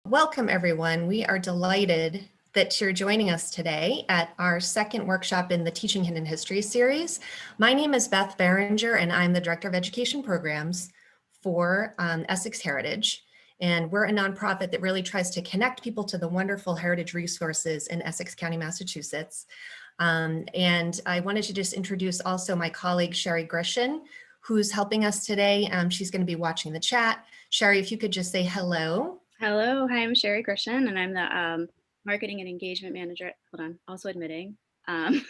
Welcome, everyone. We are delighted that you're joining us today at our second workshop in the Teaching Hidden History series. My name is Beth Berenger, and I'm the Director of Education Programs for Essex Heritage. And we're a nonprofit that really tries to connect people to the wonderful heritage resources in Essex County, Massachusetts. And I wanted to just introduce also my colleague, Sherry Grisham, who's helping us today. She's going to be watching the chat. Sherry, if you could just say hello. Hello, hi, I'm Sherry Grisham, and I'm the Marketing and Engagement Manager. Hold on, also admitting. And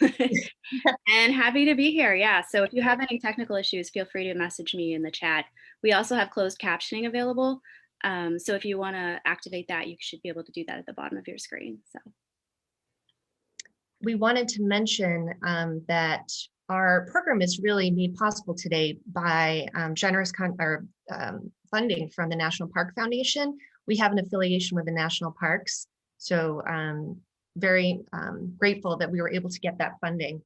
happy to be here. Yeah, so if you have any technical issues, feel free to message me in the chat. We also have closed captioning available. So if you want to activate that, you should be able to do that at the bottom of your screen. So we wanted to mention that our program is really made possible today by generous funding from the National Park Foundation. We have an affiliation with the National Parks, so very grateful that we were able to get that funding.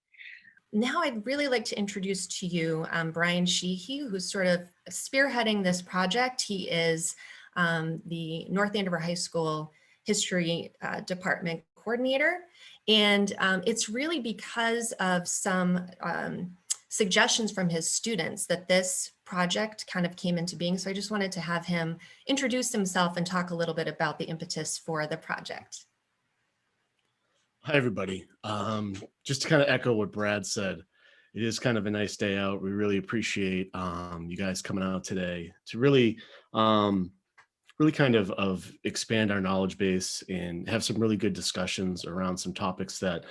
Now I'd really like to introduce to you Brian Sheehy, who's sort of spearheading this project. He is the North Andover High School History Department Coordinator. And it's really because of some suggestions from his students that this project kind of came into being. So I just wanted to have him introduce himself and talk a little bit about the impetus for the project. Hi, everybody. Just to kind of echo what Brad said, it is kind of a nice day out. We really appreciate you guys coming out today to really kind of expand our knowledge base and have some really good discussions around some topics that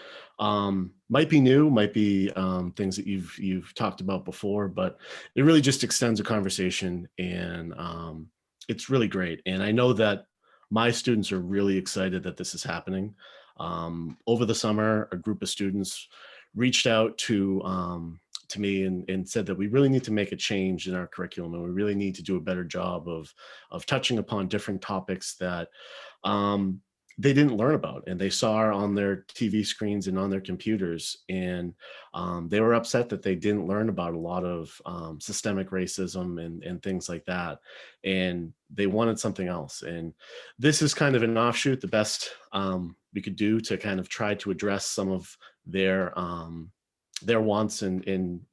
might be new, might be things that you've talked about before, but it really just extends a conversation, and it's really great. And I know that my students are really excited that this is happening. Over the summer, a group of students reached out to me and said that we really need to make a change in our curriculum, and we really need to do a better job of touching upon different topics that they didn't learn about and they saw on their TV screens and on their computers. And they were upset that they didn't learn about a lot of systemic racism and things like that. And they wanted something else. And this is kind of an offshoot, the best we could do to kind of try to address some of their wants and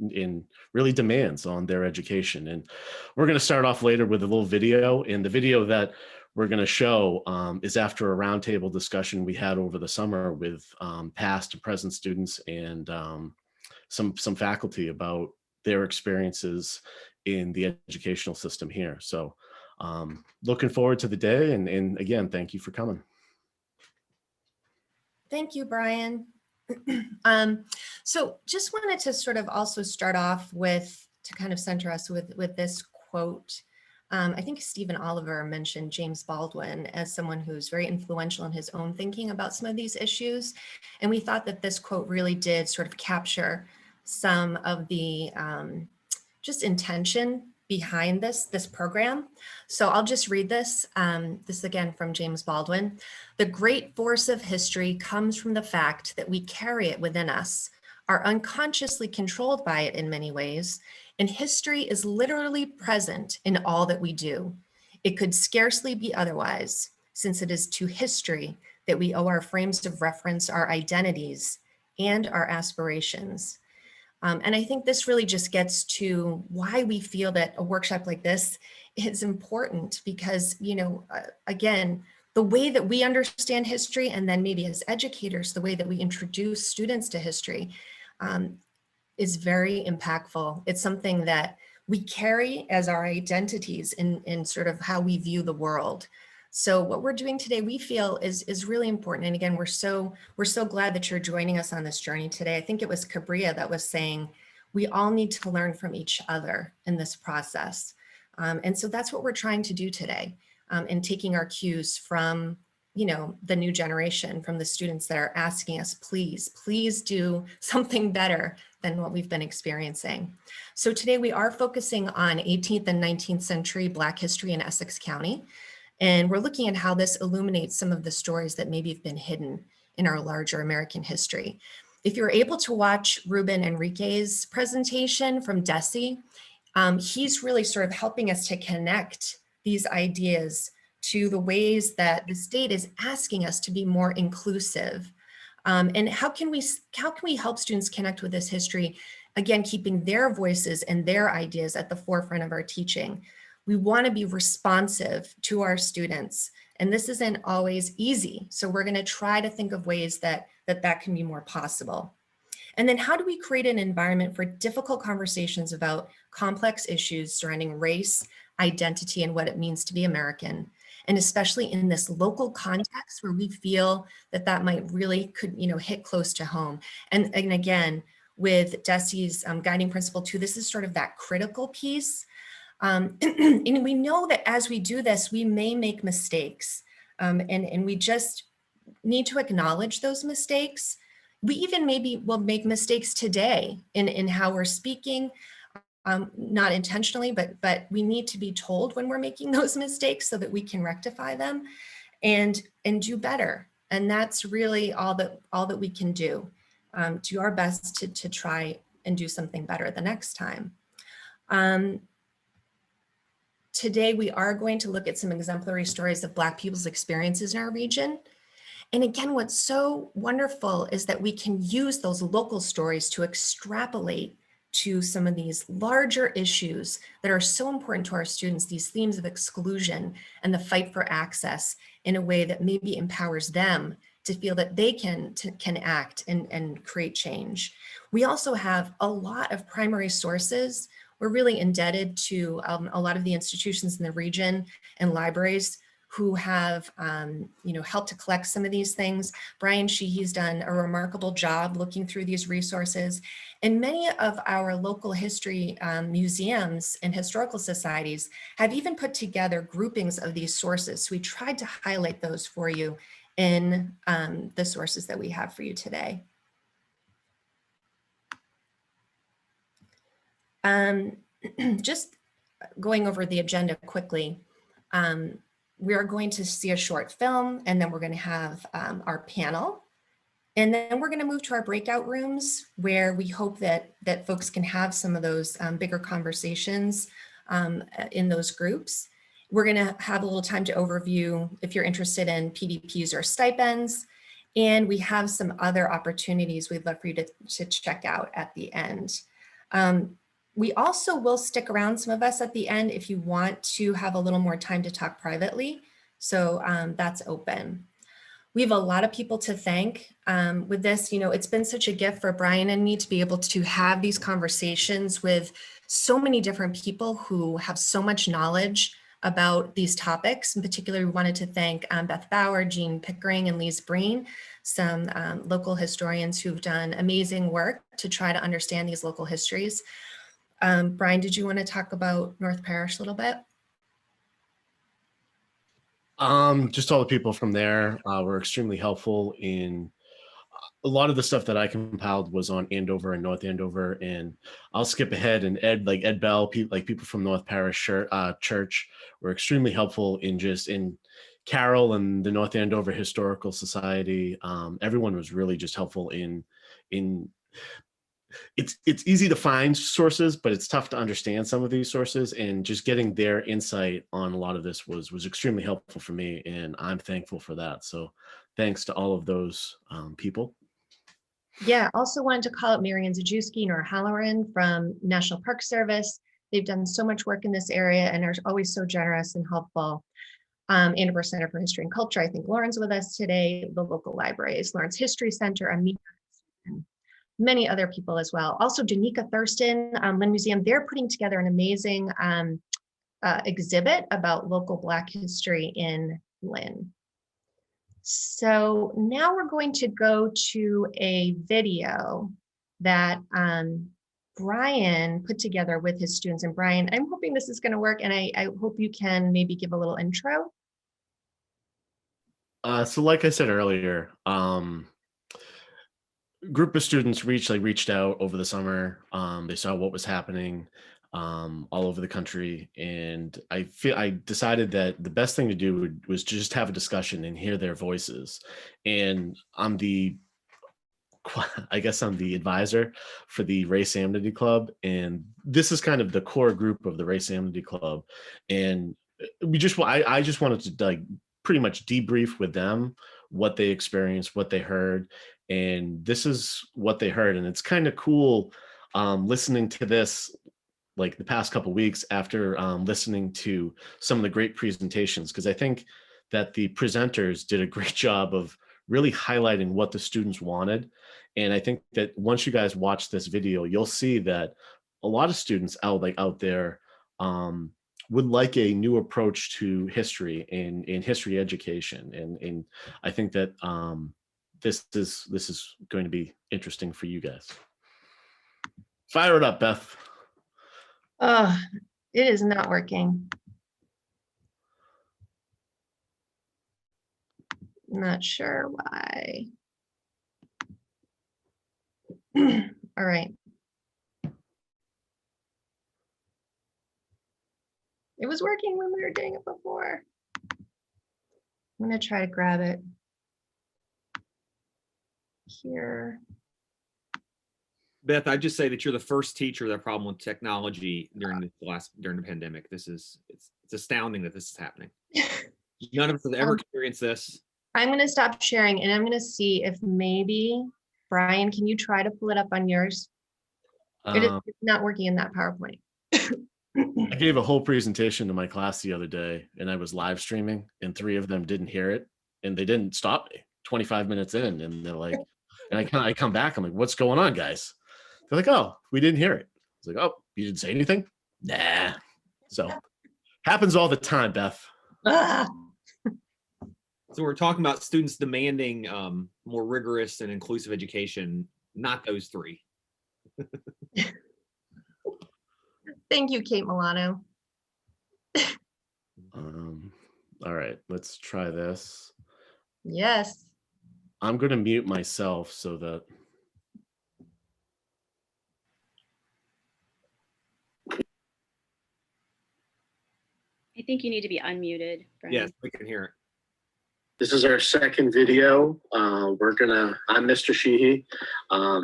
really demands on their education. And we're going to start off later with a little video, and the video that we're going to show is after a roundtable discussion we had over the summer with past and present students and some faculty about their experiences in the educational system here. So looking forward to the day, and again, thank you for coming. Thank you, Brian. So just wanted to sort of also start off with, to kind of center us with this quote. I think Stephen Oliver mentioned James Baldwin as someone who's very influential in his own thinking about some of these issues. And we thought that this quote really did sort of capture some of the just intention behind this program. So I'll just read this. This again from James Baldwin. The great force of history comes from the fact that we carry it within us, are unconsciously controlled by it in many ways, and history is literally present in all that we do. It could scarcely be otherwise, since it is to history that we owe our frames of reference, our identities, and our aspirations. And I think this really just gets to why we feel that a workshop like this is important, because, you know, again, the way that we understand history, and then maybe as educators, the way that we introduce students to history is very impactful. It's something that we carry as our identities in sort of how we view the world. So what we're doing today, we feel is really important. And again, we're so glad that you're joining us on this journey today. I think it was Cabria that was saying, we all need to learn from each other in this process. And so that's what we're trying to do today, and taking our cues from, you know, the new generation, from the students that are asking us, please do something better than what we've been experiencing. So today we are focusing on 18th and 19th century Black history in Essex County. And we're looking at how this illuminates some of the stories that maybe have been hidden in our larger American history. If you're able to watch Ruben Enrique's presentation from DESE, he's really sort of helping us to connect these ideas to the ways that the state is asking us to be more inclusive. And how can we help students connect with this history, again, keeping their voices and their ideas at the forefront of our teaching. We want to be responsive to our students, and this isn't always easy. So we're going to try to think of ways that can be more possible. And then how do we create an environment for difficult conversations about complex issues surrounding race, identity, and what it means to be American? And especially in this local context where we feel that might really could, hit close to home. And again, with Desi's guiding principle too, this is sort of that critical piece. And we know that as we do this, we may make mistakes, and we just need to acknowledge those mistakes. We even maybe will make mistakes today in how we're speaking, not intentionally, but we need to be told when we're making those mistakes so that we can rectify them and do better. And that's really all that we can do. Do our best to try and do something better the next time. Today, we are going to look at some exemplary stories of Black people's experiences in our region. And again, what's so wonderful is that we can use those local stories to extrapolate to some of these larger issues that are so important to our students, these themes of exclusion and the fight for access, in a way that maybe empowers them to feel that they can act and create change. We also have a lot of primary sources. We're really indebted to a lot of the institutions in the region and libraries who have helped to collect some of these things. Brian Sheehy's done a remarkable job looking through these resources. And many of our local history museums and historical societies have even put together groupings of these sources. So we tried to highlight those for you in the sources that we have for you today. Just going over the agenda quickly. We are going to see a short film, and then we're going to have our panel. And then we're going to move to our breakout rooms, where we hope that folks can have some of those bigger conversations in those groups. We're going to have a little time to overview if you're interested in PDPs or stipends. And we have some other opportunities we'd love for you to check out at the end. We also will stick around, some of us, at the end if you want to have a little more time to talk privately. So that's open. We have a lot of people to thank with this. It's been such a gift for Brian and me to be able to have these conversations with so many different people who have so much knowledge about these topics. In particular, we wanted to thank Beth Bauer, Jean Pickering, and Lise Breen, some local historians who've done amazing work to try to understand these local histories. Brian, did you want to talk about North Parish a little bit? Just all the people from there were extremely helpful in a lot of the stuff that I compiled was on Andover and North Andover, and I'll skip ahead. And Ed Bell, people from North Parish Church were extremely helpful in Carol and the North Andover Historical Society. Everyone was really just helpful in it's easy to find sources, but it's tough to understand some of these sources, and just getting their insight on a lot of this was extremely helpful for me, and I'm thankful for that. So thanks to all of those people. Yeah, also wanted to call out Marianne Zajewski, Nora Halloran from National Park Service. They've done so much work in this area and are always so generous and helpful. Andover Center for History and Culture, I think Lauren's with us today, the local libraries, Lawrence History Center, Amiga, and many other people as well. Also, Danica Thurston, Lynn Museum, they're putting together an amazing exhibit about local Black history in Lynn. So now we're going to go to a video that Brian put together with his students. And Brian, I'm hoping this is going to work, and I hope you can maybe give a little intro. So like I said earlier, group of students reached out over the summer. They saw what was happening all over the country, and I decided that the best thing to do was to just have a discussion and hear their voices. And I'm the advisor for the Race Amity Club, and this is kind of the core group of the Race Amity Club. And I just wanted to like pretty much debrief with them what they experienced, what they heard, and this is what they heard. And it's kind of cool listening to this like the past couple weeks after listening to some of the great presentations, because I think that the presenters did a great job of really highlighting what the students wanted. And I think that once you guys watch this video, you'll see that a lot of students out there would like a new approach to history and in history education. And I think that this is going to be interesting for you guys. Fire it up, Beth. Oh, it is not working. Not sure why. All right. It was working when we were doing it before. I'm going to try to grab it here. Beth, I'd just say that you're the first teacher that problem with technology during the pandemic. It's astounding that this is happening. None of us have ever experienced this. I'm going to stop sharing and I'm going to see if maybe, Brian, can you try to pull it up on yours? It's not working in that PowerPoint. I gave a whole presentation to my class the other day and I was live streaming and 3 of them didn't hear it and they didn't stop me 25 minutes in and they're like, and I come back, I'm like, what's going on, guys? They're like, oh, we didn't hear it. It's like, oh, you didn't say anything? Nah. So happens all the time, Beth. Ah. So we're talking about students demanding more rigorous and inclusive education, not those 3. Thank you, Kate Milano. All right, let's try this. Yes. I'm going to mute myself so that. I think you need to be unmuted, Brian. Yes, we can hear it. This is our second video. I'm Mr. Sheehy,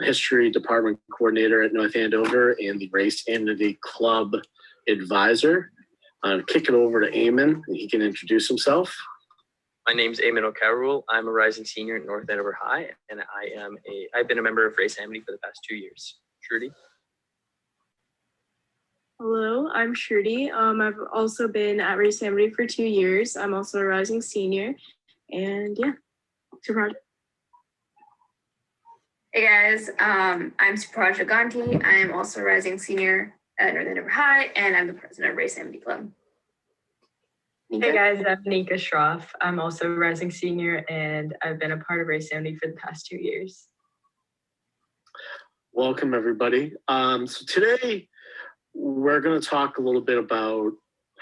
History Department Coordinator at North Andover and the Race Amity Club Advisor. I'm kick it over to Eamon, and he can introduce himself. My name's Eamon O'Carroll. I'm a rising senior at North Andover High, and I've been a member of Race Amity for the past 2 years. Trudy? Hello, I'm Shruti. I've also been at Race Amity for 2 years. I'm also a rising senior. And yeah, Supraja. Hey guys, I'm Supraja Ganti. I'm also a rising senior at North Andover High, and I'm the president of Race Amity Club. Hey guys, I'm Nika Schroff. I'm also a rising senior, and I've been a part of Race Amity for the past 2 years. Welcome, everybody. So today, we're going to talk a little bit about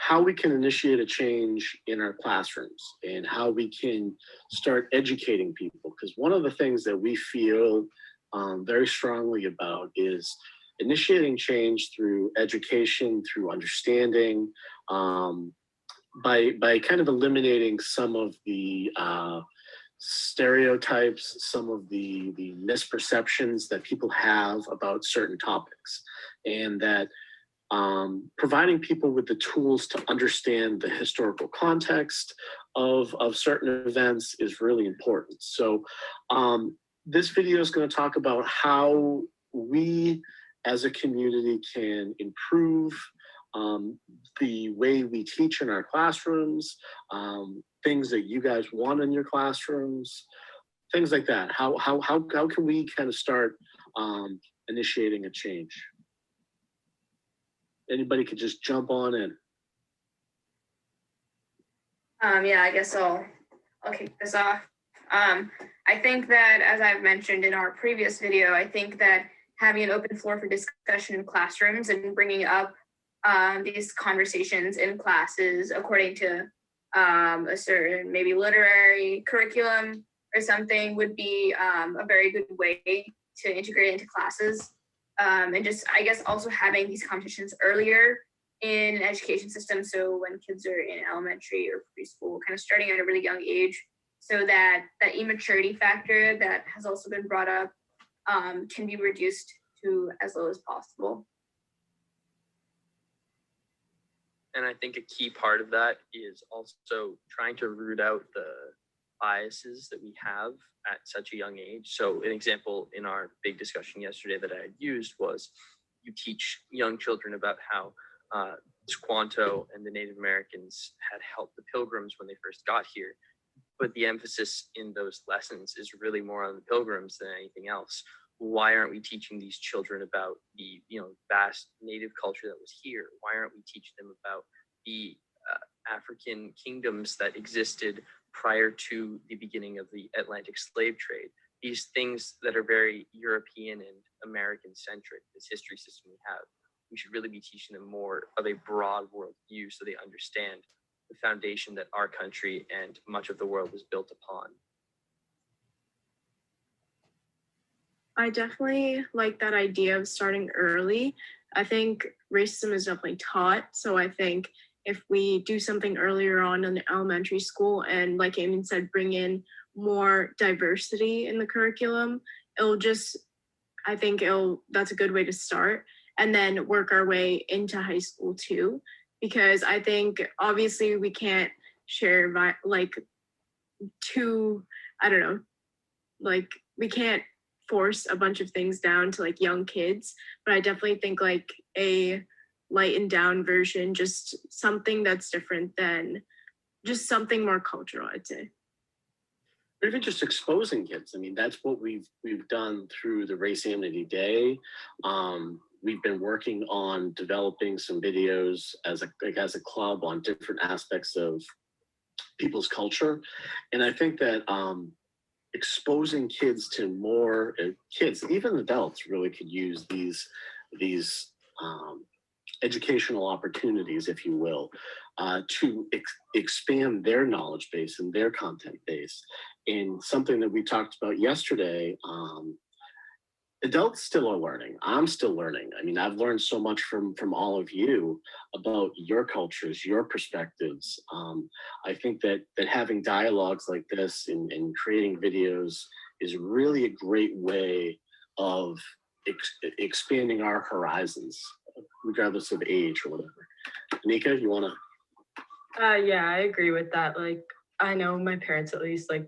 how we can initiate a change in our classrooms and how we can start educating people. Because one of the things that we feel very strongly about is initiating change through education, through understanding, by kind of eliminating some of the stereotypes, some of the misperceptions that people have about certain topics, and that providing people with the tools to understand the historical context of certain events is really important. So this video is going to talk about how we as a community can improve the way we teach in our classrooms, things that you guys want in your classrooms, things like that. How can we kind of start initiating a change? Anybody could just jump on in. Yeah, I guess I'll kick this off. I think that, as I've mentioned in our previous video, I think that having an open floor for discussion in classrooms and bringing up these conversations in classes according to a certain maybe literary curriculum or something would be a very good way to integrate into classes. And just, I guess, also having these competitions earlier in an education system. So when kids are in elementary or preschool, kind of starting at a really young age, so that that immaturity factor that has also been brought up can be reduced to as low as possible. And I think a key part of that is also trying to root out the biases that we have at such a young age. So an example in our big discussion yesterday that I had used was you teach young children about how Squanto and the Native Americans had helped the Pilgrims when they first got here. But the emphasis in those lessons is really more on the Pilgrims than anything else. Why aren't we teaching these children about the vast Native culture that was here? Why aren't we teaching them about the African kingdoms that existed prior to the beginning of the Atlantic slave trade? These things that are very European and American centric, this history system we have, we should really be teaching them more of a broad world view so they understand the foundation that our country and much of the world was built upon. I definitely like that idea of starting early. I think racism is definitely taught. So I think if we do something earlier on in elementary school and, like Eamon said, bring in more diversity in the curriculum, that's a good way to start, and then work our way into high school too. Because I think obviously we can't share we can't force a bunch of things down to like young kids, but I definitely think like a lightened down version, just something that's different than just something more cultural, I'd say. Or even just exposing kids. I mean, that's what we've done through the Race Amity Day. We've been working on developing some videos as a club on different aspects of people's culture. And I think that exposing kids to more kids, even adults, really could use these educational opportunities, if you will, to expand their knowledge base and their content base. And something that we talked about yesterday, adults still are learning. I'm still learning. I mean, I've learned so much from all of you about your cultures, your perspectives. I think that having dialogues like this and creating videos is really a great way of expanding our horizons, regardless of age or whatever. Anika, you want to? Yeah, I agree with that. Like, I know my parents, at least, like,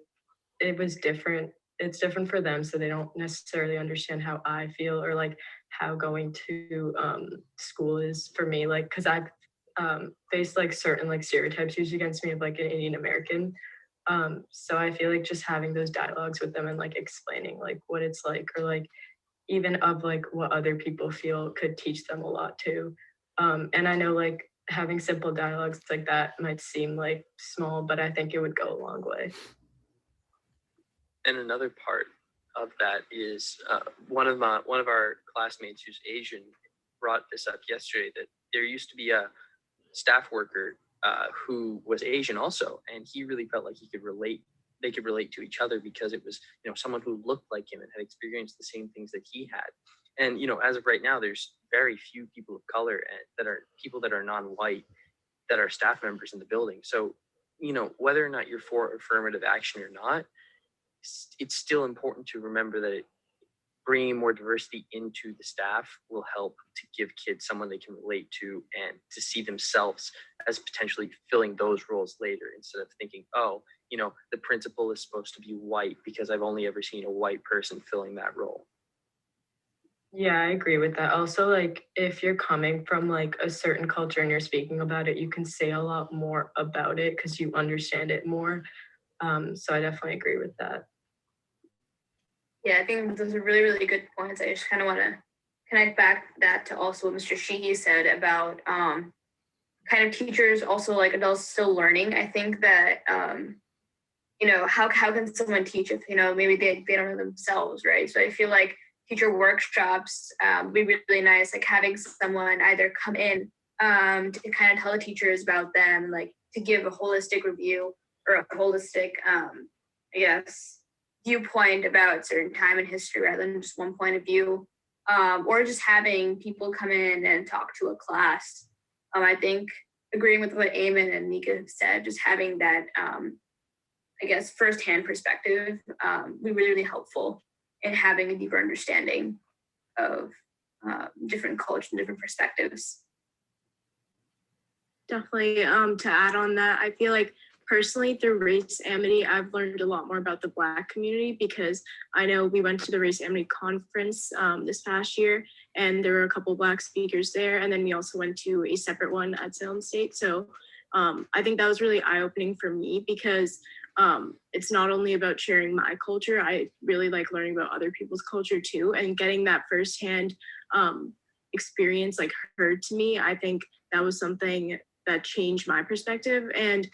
it was different. It's different for them, so they don't necessarily understand how I feel or like how going to school is for me. Like, because I've faced like certain like stereotypes used against me of like an Indian American. So I feel like just having those dialogues with them and like explaining like what it's like, or like even of like what other people feel, could teach them a lot too. And I know like having simple dialogues like that might seem like small, but I think it would go a long way. And another part of that is one of our classmates who's Asian brought this up yesterday, that there used to be a staff worker who was Asian also, and he really felt like they could relate to each other because it was someone who looked like him and had experienced the same things that he had. And as of right now, there's very few people of color that are non-white that are staff members in the building. So whether or not you're for affirmative action or not, it's still important to remember that bringing more diversity into the staff will help to give kids someone they can relate to and to see themselves as potentially filling those roles later, instead of thinking, oh, the principal is supposed to be white because I've only ever seen a white person filling that role. Yeah, I agree with that. Also, like, if you're coming from like a certain culture and you're speaking about it, you can say a lot more about it because you understand it more. So I definitely agree with that. Yeah, I think those are really, really good points. I just kind of want to connect back that to also what Mr. Sheehy said about kind of teachers, also like adults still learning. I think that, how can someone teach if, maybe they don't know themselves, right? So I feel like teacher workshops would be really nice, like having someone either come in to kind of tell the teachers about them, like to give a holistic review or a holistic, viewpoint about certain time in history rather than just one point of view, or just having people come in and talk to a class. I think agreeing with what Eamon and Nika said, just having that, firsthand perspective would be really, really helpful in having a deeper understanding of different cultures and different perspectives. Definitely. To add on that, I feel like personally through Race Amity, I've learned a lot more about the Black community because I know we went to the Race Amity conference this past year, and there were a couple Black speakers there. And then we also went to a separate one at Salem State. So I think that was really eye-opening for me because it's not only about sharing my culture. I really like learning about other people's culture too, and getting that firsthand experience like heard to me. I think that was something that changed my perspective. And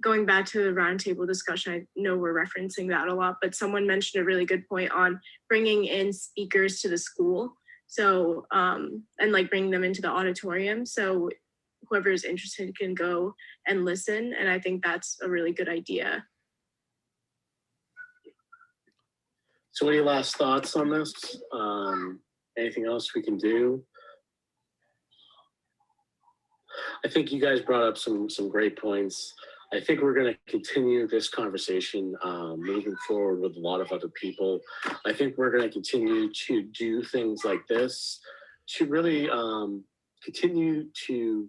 going back to the roundtable discussion, I know we're referencing that a lot, but someone mentioned a really good point on bringing in speakers to the school. So, and like bringing them into the auditorium. So whoever is interested can go and listen. And I think that's a really good idea. So any last thoughts on this? Anything else we can do? I think you guys brought up some great points. I think we're going to continue this conversation moving forward with a lot of other people. I think we're going to continue to do things like this to really continue to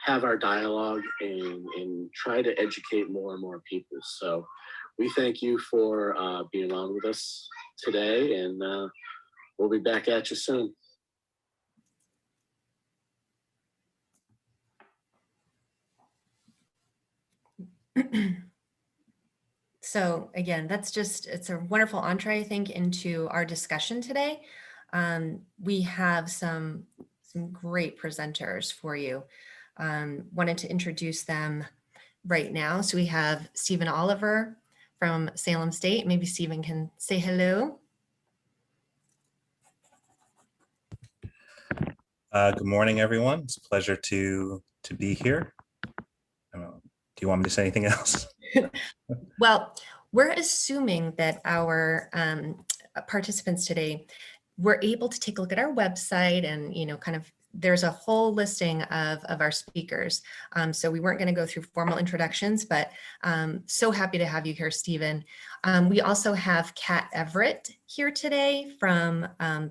have our dialogue and try to educate more and more people. So we thank you for being on with us today, and we'll be back at you soon. So again, it's a wonderful entree, I think, into our discussion today. We have some great presenters for you. Wanted to introduce them right now. So we have Stephen Oliver from Salem State. Maybe Stephen can say hello. Good morning, everyone. It's a pleasure to be here. Do you want me to say anything else? Well, we're assuming that our participants today were able to take a look at our website and, kind of there's a whole listing of our speakers. So we weren't going to go through formal introductions, but so happy to have you here, Stephen. We also have Kat Everett here today from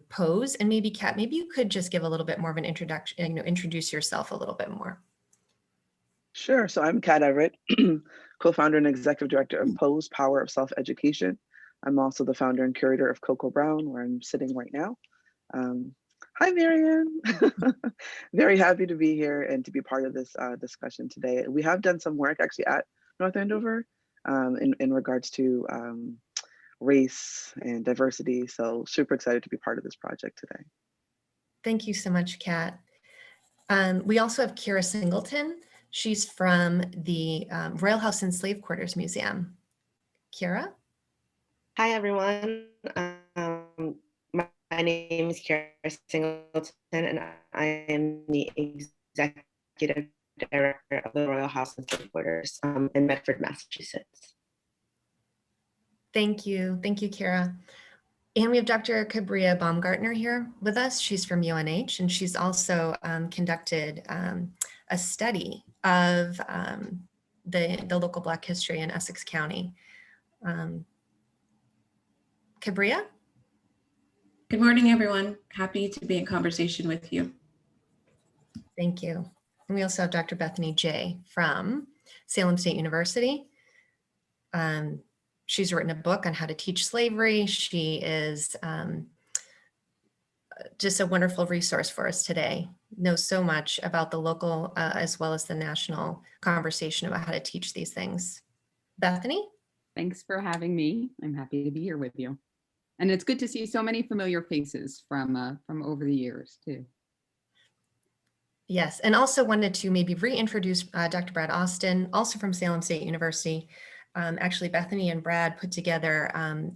Pose. And maybe Kat, maybe you could just give a little bit more of an introduction, introduce yourself a little bit more. Sure. So I'm Kat Everett, co-founder and executive director of Pose, Power of Self-Education. I'm also the founder and curator of Cocoa Brown, where I'm sitting right now. Hi, Marianne. Very happy to be here and to be part of this discussion today. We have done some work actually at North Andover in regards to race and diversity. So super excited to be part of this project today. Thank you so much, Kat. We also have Kira Singleton. She's from the Royal House and Slave Quarters Museum. Kira? Hi, everyone. My name is Kira Singleton, and I am the executive director of the Royal House and Slave Quarters in Medford, Massachusetts. Thank you. Thank you, Kira. And we have Dr. Cabria Baumgartner here with us. She's from UNH, and she's also conducted a study of the local Black history in Essex County. Cabria? Good morning, everyone. Happy to be in conversation with you. Thank you. And we also have Dr. Bethany Jay from Salem State University. She's written a book on how to teach slavery. She is just a wonderful resource for us today. Knows so much about the local as well as the national conversation about how to teach these things. Bethany? Thanks for having me. I'm happy to be here with you. And it's good to see so many familiar faces from over the years too. Yes, and also wanted to maybe reintroduce Dr. Brad Austin, also from Salem State University. Actually, Bethany and Brad put together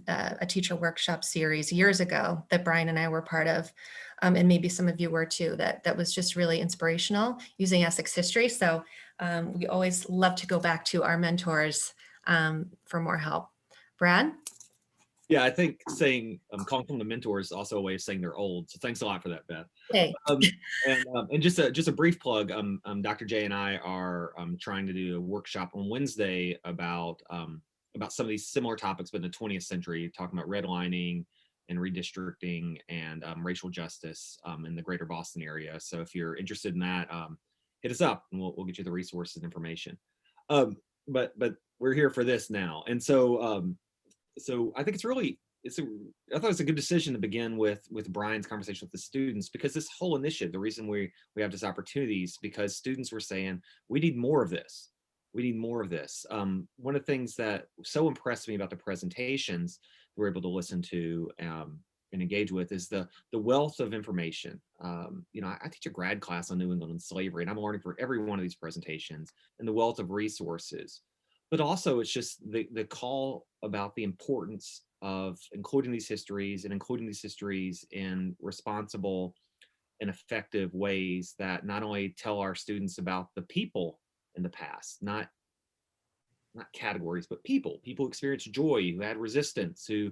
a teacher workshop series years ago that Brian and I were part of, and maybe some of you were too, that was just really inspirational using Essex history. So we always love to go back to our mentors for more help. Brad? Yeah, I think saying calling them the mentors is also a way of saying they're old. So thanks a lot for that, Beth. Hey. And just a brief plug. Dr. J and I are trying to do a workshop on Wednesday about some of these similar topics, but in the 20th century, talking about redlining and redistricting and racial justice in the greater Boston area. So if you're interested in that, hit us up and we'll get you the resources and information. But we're here for this now. And so so I think I thought it's a good decision to begin with Brian's conversation with the students, because this whole initiative, the reason we have this opportunity is because students were saying, we need more of this. We need more of this. One of the things that so impressed me about the presentations we're able to listen to and engage with is the wealth of information. You know, I teach a grad class on New England and slavery, and I'm learning for every one of these presentations and the wealth of resources. But also it's just the call about the importance of including these histories and including these histories in responsible and effective ways that not only tell our students about the people in the past, not categories, but people who experienced joy, who had resistance, who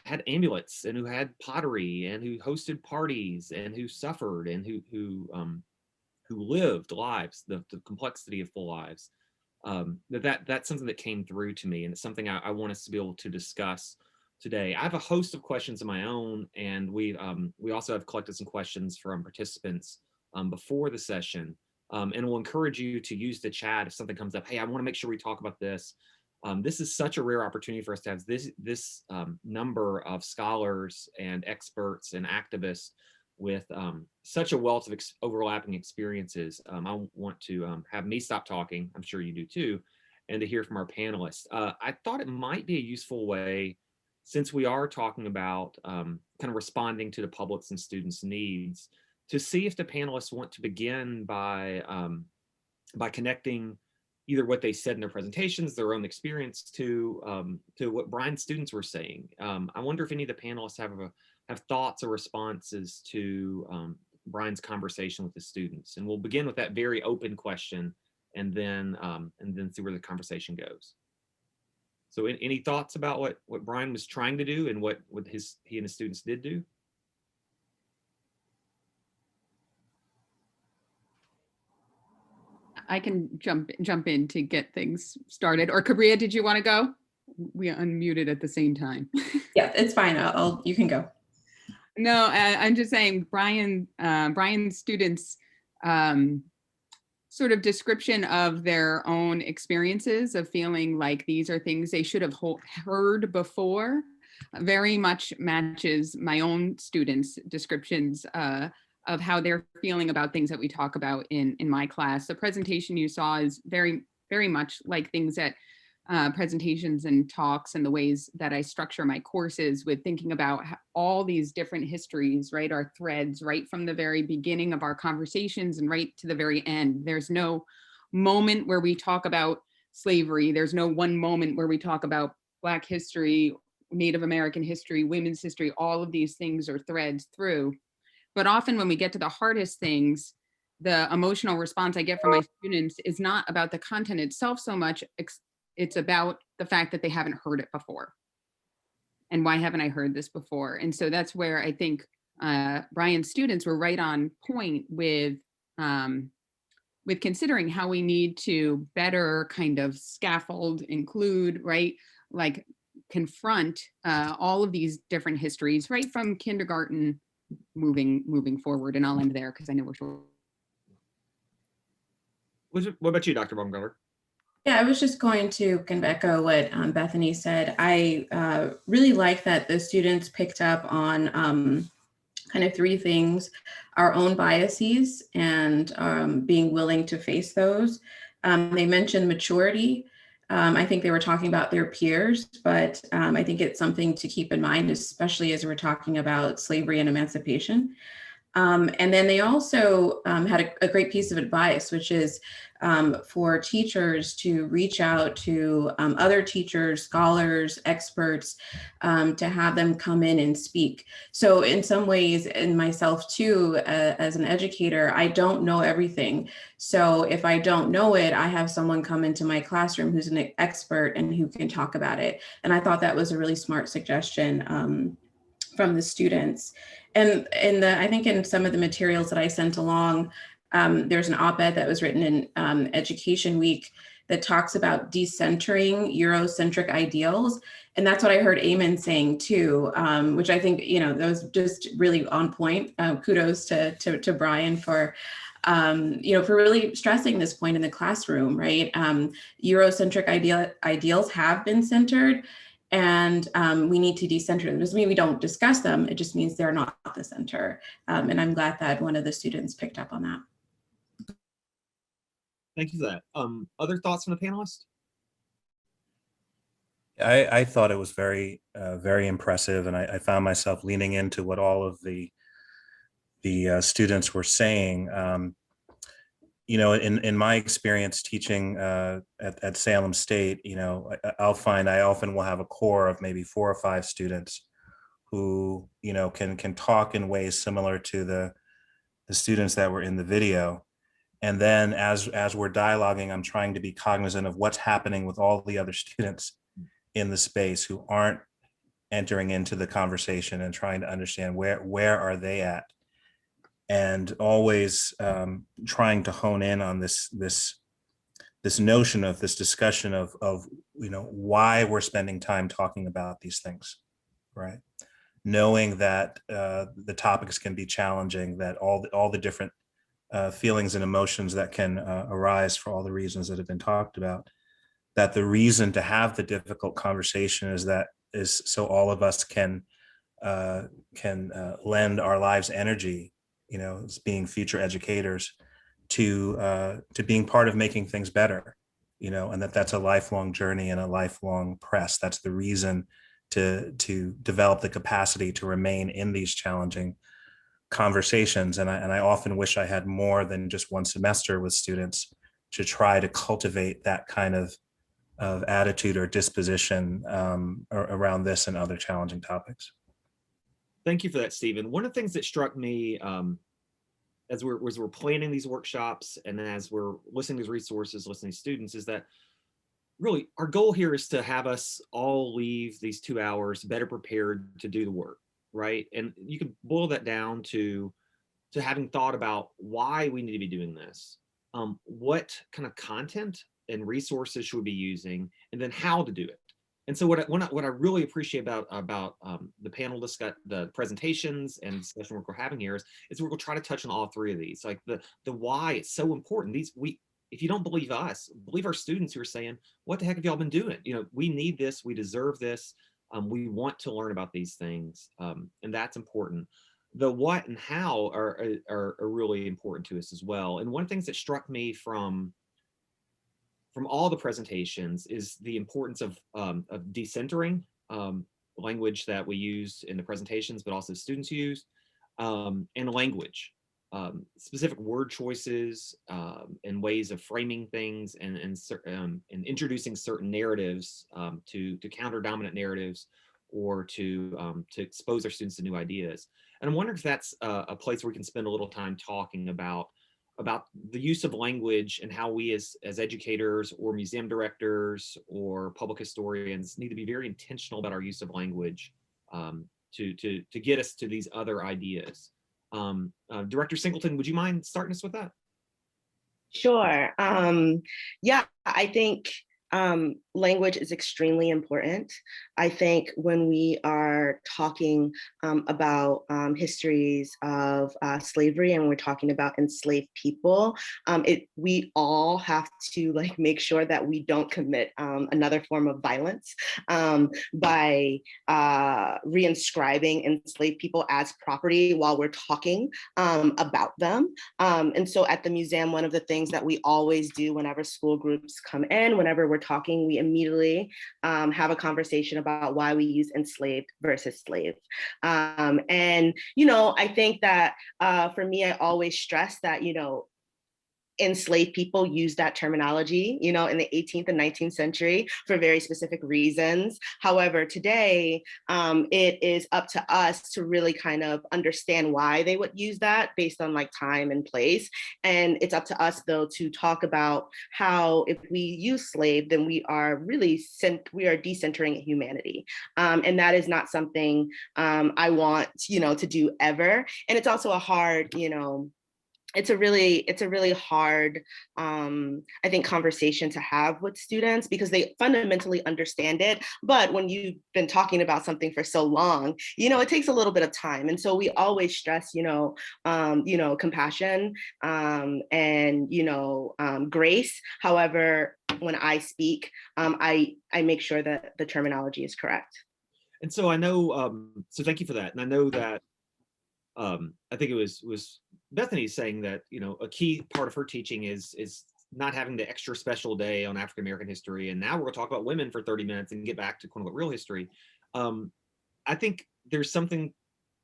had amulets and who had pottery and who hosted parties and who suffered and who lived lives, the complexity of full lives. That's something that came through to me, and it's something I want us to be able to discuss today. I have a host of questions of my own, and we also have collected some questions from participants before the session, and we'll encourage you to use the chat if something comes up. Hey, I want to make sure we talk about this. This is such a rare opportunity for us to have this number of scholars and experts and activists with such a wealth of overlapping experiences. I want to have me stop talking, I'm sure you do too, and to hear from our panelists. I thought it might be a useful way, since we are talking about kind of responding to the public's and students' needs, to see if the panelists want to begin by connecting either what they said in their presentations, their own experience, to what Brian's students were saying. I wonder if any of the panelists have thoughts or responses to Brian's conversation with the students. And we'll begin with that very open question, and then see where the conversation goes. So any thoughts about what Brian was trying to do and what he and his students did do? I can jump in to get things started. Or Cabria, did you want to go? We unmuted at the same time. Yeah, it's fine. You can go. No, I'm just saying Brian's students' sort of description of their own experiences of feeling like these are things they should have heard before very much matches my own students' descriptions of how they're feeling about things that we talk about in my class. The presentation you saw is very, very much like things that presentations and talks and the ways that I structure my courses, with thinking about all these different histories, right? Our threads right from the very beginning of our conversations and right to the very end. There's no moment where we talk about slavery. There's no one moment where we talk about Black history, Native American history, women's history. All of these things are threads through. But often when we get to the hardest things, the emotional response I get from my students is not about the content itself so much. It's about the fact that they haven't heard it before. And why haven't I heard this before? And so that's where I think Brian's students were right on point with considering how we need to better kind of scaffold, include, right? Like confront all of these different histories, right from kindergarten moving forward. And I'll end there because I know we're short. What about you, Dr. Baumgartner? Yeah, I was just going to kind of echo what Bethany said. I really like that the students picked up on kind of three things: our own biases and being willing to face those. They mentioned maturity. I think they were talking about their peers, but I think it's something to keep in mind, especially as we're talking about slavery and emancipation. And then they also had a great piece of advice, which is for teachers to reach out to other teachers, scholars, experts, to have them come in and speak. So in some ways, and myself too, as an educator, I don't know everything. So if I don't know it, I have someone come into my classroom who's an expert and who can talk about it. And I thought that was a really smart suggestion from the students. And I think in some of the materials that I sent along, there's an op-ed that was written in Education Week that talks about decentering Eurocentric ideals. And that's what I heard Eamon saying too, which I think, that was just really on point. Kudos to Brian for for really stressing this point in the classroom, right? Eurocentric ideals have been centered, and we need to decenter them. It doesn't mean we don't discuss them, it just means they're not the center. And I'm glad that one of the students picked up on that. Thank you for that. Other thoughts from the panelists? I thought it was very, very impressive, and I found myself leaning into what all of the students were saying. In my experience teaching at Salem State, I'll find I often will have a core of maybe 4 or 5 students who can talk in ways similar to the students that were in the video. And then as we're dialoguing, I'm trying to be cognizant of what's happening with all the other students in the space who aren't entering into the conversation, and trying to understand where are they at, and always trying to hone in on this notion of this discussion of why we're spending time talking about these things, right? Knowing that the topics can be challenging, that all the different feelings and emotions that can arise for all the reasons that have been talked about, that the reason to have the difficult conversation is so all of us can lend our lives energy, as being future educators, to being part of making things better, and that's a lifelong journey and a lifelong press. That's the reason to develop the capacity to remain in these challenging conversations. And I often wish I had more than just one semester with students to try to cultivate that kind of attitude or disposition around this and other challenging topics. Thank you for that, Stephen. One of the things that struck me as we're planning these workshops, and as we're listening to these resources, listening to students, is that really our goal here is to have us all leave these 2 hours better prepared to do the work, right? And you can boil that down to having thought about why we need to be doing this, what kind of content and resources should we be using, and then how to do it. And so what I really appreciate about the panel the presentations and discussion work we're having here is we're going to try to touch on all 3 of these. Like the why it's so important. If you don't believe us, believe our students who are saying, what the heck have y'all been doing? We need this, we deserve this. We want to learn about these things, and that's important. The what and how are really important to us as well. And one of the things that struck me from all the presentations is the importance of decentering language that we use in the presentations, but also students use, and language, specific word choices, and ways of framing things, and introducing certain narratives to counter dominant narratives, or to expose our students to new ideas. And I'm wondering if that's a place where we can spend a little time talking about the use of language, and how we as educators or museum directors or public historians need to be very intentional about our use of language to get us to these other ideas. Director Singleton, would you mind starting us with that? Sure. Yeah, I think language is extremely important. I think when we are talking about histories of slavery, and we're talking about enslaved people, we all have to make sure that we don't commit another form of violence by reinscribing enslaved people as property while we're talking about them. And so at the museum, one of the things that we always do whenever school groups come in, whenever we're talking, we immediately have a conversation about why we use enslaved versus slave. And, I think that for me, I always stress that, enslaved people use that terminology, in the 18th and 19th century for very specific reasons. However, today, it is up to us to really kind of understand why they would use that based on time and place. And it's up to us, though, to talk about how if we use slave, then we are decentering humanity. And that is not something I want, to do ever. And it's also a hard, it's a really hard, I think, conversation to have with students because they fundamentally understand it. But when you've been talking about something for so long, it takes a little bit of time. And so we always stress, compassion, and, grace. However, when I speak, I make sure that the terminology is correct. And so I know, so thank you for that. And I know that I think it was Bethany saying that, a key part of her teaching is not having the extra special day on African American history. And now we're going to talk about women for 30 minutes and get back to quote unquote real history. I think there's something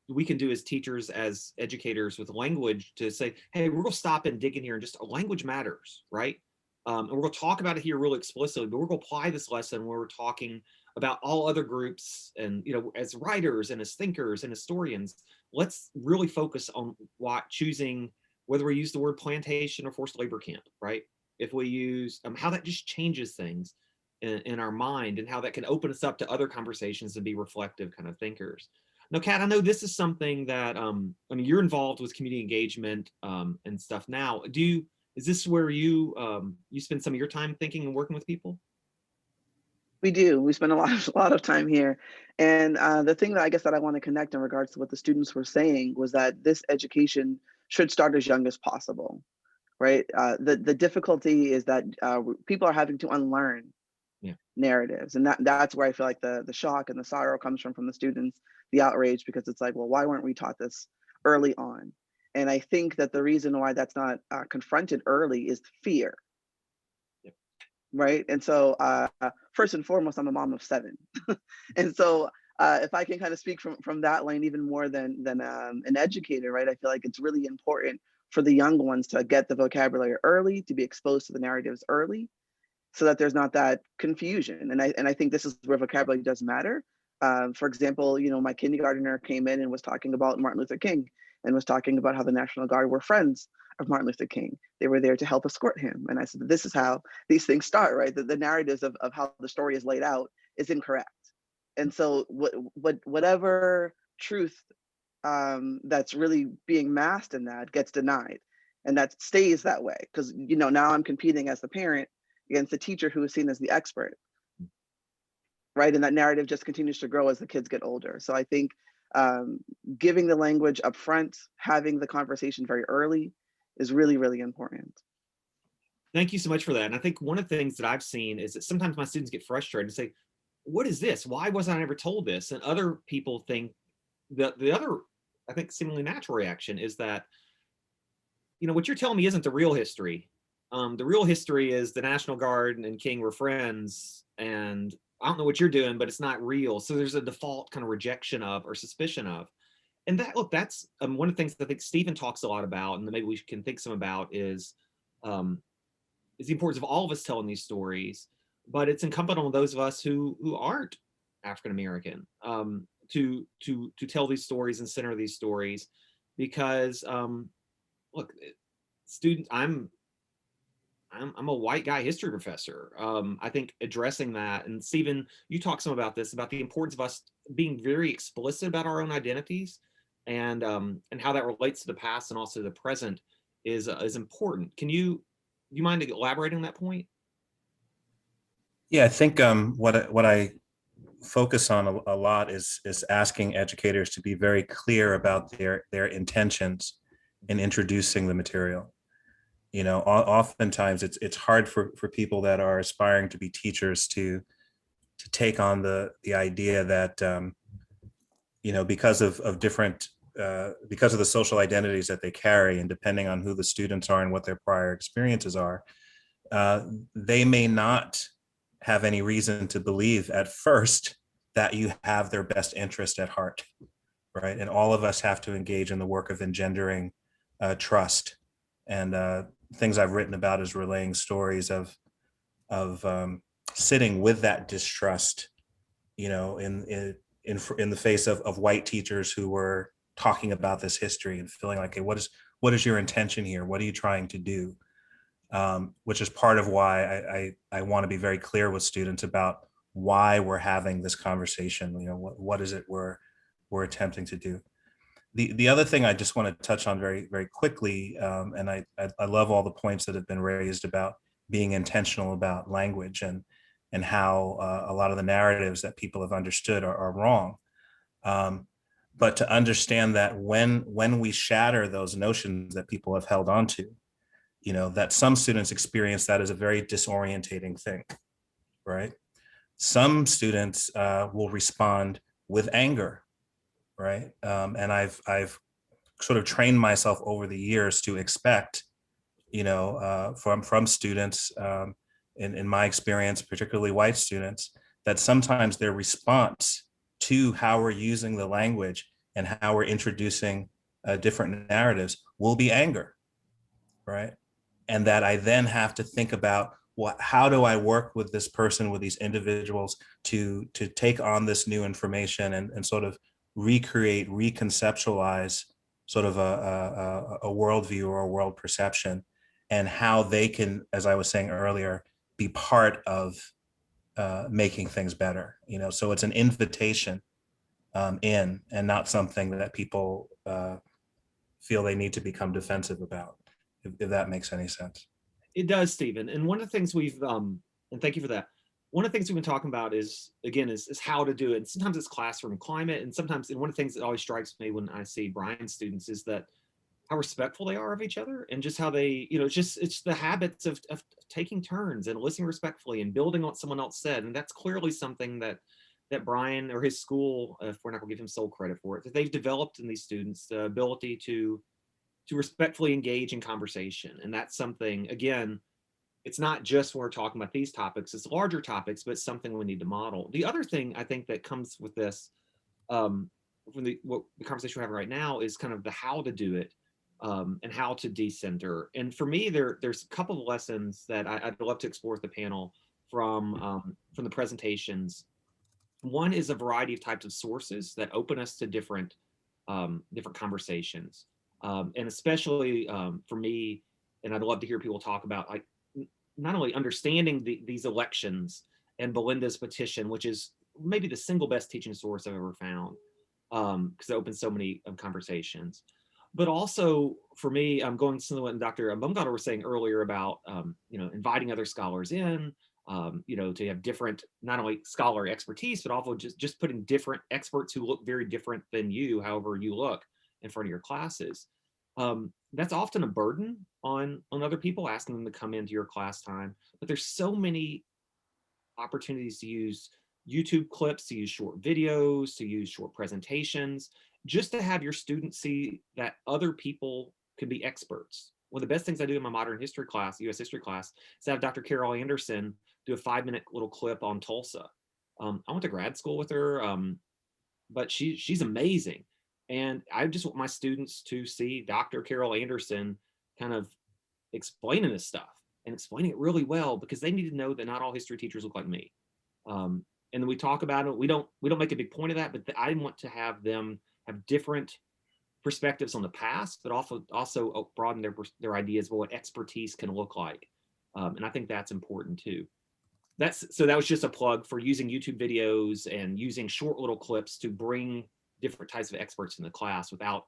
we can do as teachers, as educators with language to say, hey, we're going to stop and dig in here and just language matters, right? And we're going to talk about it here really explicitly, but we're going to apply this lesson where we're talking about all other groups and, as writers and as thinkers and historians, let's really focus on choosing whether we use the word plantation or forced labor camp, right? If we use how that just changes things in our mind and how that can open us up to other conversations and be reflective kind of thinkers. Now, Kat, I know this is something that, you're involved with community engagement and stuff now. Is this where you spend some of your time thinking and working with people? We do. We spend a lot of time here. And the thing that I guess that I want to connect in regards to what the students were saying was that this education should start as young as possible, right? The difficulty is that people are having to unlearn narratives. And that's where I feel like the shock and the sorrow comes from the students, the outrage, because it's like, well, why weren't we taught this early on? And I think that the reason why that's not confronted early is fear. Right. And so first and foremost, I'm a mom of 7. And so if I can kind of speak from that lane even more than an educator, right, I feel like it's really important for the young ones to get the vocabulary early, to be exposed to the narratives early, so that there's not that confusion. And I think this is where vocabulary does matter. For example, my kindergartner came in and was talking about Martin Luther King and was talking about how the National Guard were friends of Martin Luther King. They were there to help escort him. And I said, this is how these things start, right? The narratives of how the story is laid out is incorrect. And so whatever truth that's really being masked in that gets denied. And that stays that way. Because, now I'm competing as the parent against the teacher who is seen as the expert, right? And that narrative just continues to grow as the kids get older. So I think giving the language up front, having the conversation very early is really, really important. Thank you so much for that. And I think one of the things that I've seen is that sometimes my students get frustrated and say, what is this? Why wasn't I ever told this? And other people think that the other, I think, seemingly natural reaction is that, what you're telling me isn't the real history. The real history is the National Guard and King were friends, and I don't know what you're doing, but it's not real. So there's a default kind of rejection of or suspicion of. And that's one of the things that I think Stephen talks a lot about, and that maybe we can think some about is the importance of all of us telling these stories, but it's incumbent on those of us who aren't African American to tell these stories and center these stories, because look, students, I'm a white guy history professor. I think addressing that, and Stephen, you talk some about this, about the importance of us being very explicit about our own identities and how that relates to the past and also the present is important. Do you mind elaborating on that point? Yeah, I think what I focus on a lot is asking educators to be very clear about their intentions in introducing the material. Oftentimes it's hard for people that are aspiring to be teachers to take on the idea that because of different because of the social identities that they carry, and depending on who the students are and what their prior experiences are, they may not have any reason to believe at first that you have their best interest at heart, right? And all of us have to engage in the work of engendering trust. And things I've written about is relaying stories of sitting with that distrust, in the face of white teachers who were talking about this history and feeling like, hey, what is your intention here? What are you trying to do? Which is part of why I want to be very clear with students about why we're having this conversation. What is it we're attempting to do? The other thing I just want to touch on very, very quickly, and I love all the points that have been raised about being intentional about language and how a lot of the narratives that people have understood are wrong. But to understand that when we shatter those notions that people have held onto, you know, that some students experience that as a very disorientating thing, right? Some students will respond with anger, right? And I've sort of trained myself over the years to expect, you know, from students, in my experience, particularly white students, that sometimes their response to how we're using the language and how we're introducing different narratives will be anger, right? And that I then have to think about how do I work with this person, with these individuals to take on this new information and sort of recreate, reconceptualize sort of a worldview or a world perception, and how they can, as I was saying earlier, be part of making things better. You know, so it's an invitation in, and not something that people feel they need to become defensive about, if that makes any sense. It does, Stephen. And one of the things we've, and thank you for that. One of the things we've been talking about is, again, is how to do it. And sometimes it's classroom climate. And sometimes, and one of the things that always strikes me when I see Brian's students is that how respectful they are of each other, and just how they, you know, it's the habits of taking turns and listening respectfully and building on what someone else said. And that's clearly something that Brian or his school, if we're not gonna give him sole credit for it, that they've developed in these students, the ability to respectfully engage in conversation. And that's something, again, it's not just when we're talking about these topics, it's larger topics, but it's something we need to model. The other thing I think that comes with this, from the conversation we're having right now, is kind of the how to do it, and how to decenter. And for me, there's a couple of lessons that I'd love to explore with the panel from the presentations. One is a variety of types of sources that open us to different conversations. And especially for me, and I'd love to hear people talk about, like, not only understanding these elections and Belinda's petition, which is maybe the single best teaching source I've ever found, because it opens so many conversations. But also for me, I'm going to what Dr. Baumgartner was saying earlier about, you know, inviting other scholars in, you know, to have different, not only scholarly expertise, but also just putting different experts who look very different than you, however you look, in front of your classes. That's often a burden on other people, asking them to come into your class time. But there's so many opportunities to use YouTube clips, to use short videos, to use short presentations, just to have your students see that other people can be experts. One of the best things I do in my modern history class, US history class, is have Dr. Carol Anderson do a 5-minute little clip on Tulsa. I went to grad school with her, but she's amazing. And I just want my students to see Dr. Carol Anderson kind of explaining this stuff and explaining it really well, because they need to know that not all history teachers look like me. And then we talk about it. We don't make a big point of that, but I want to have them have different perspectives on the past, but also broaden their ideas about what expertise can look like. And I think that's important too. So that was just a plug for using YouTube videos and using short little clips to bring different types of experts in the class without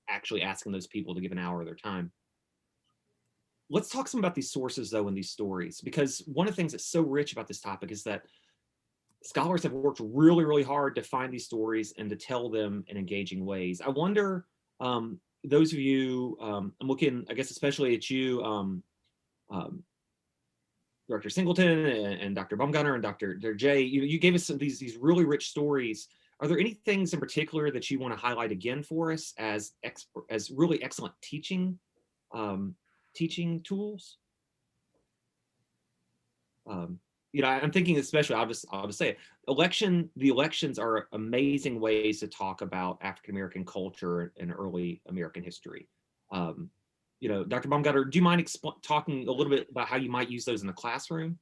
actually asking those people to give an hour of their time. Let's talk some about these sources though in these stories, because one of the things that's so rich about this topic is that scholars have worked really, really hard to find these stories and to tell them in engaging ways. I wonder, those of you, I'm looking, I guess, especially at you, Dr. Singleton and Dr. Baumgartner and Dr. Jay, you gave us some of these really rich stories. Are there any things in particular that you want to highlight again for us as really excellent teaching tools? You know, I'm thinking especially, I'll just say it, the elections are amazing ways to talk about African-American culture and early American history. You know, Dr. Baumgartner, do you mind talking a little bit about how you might use those in the classroom?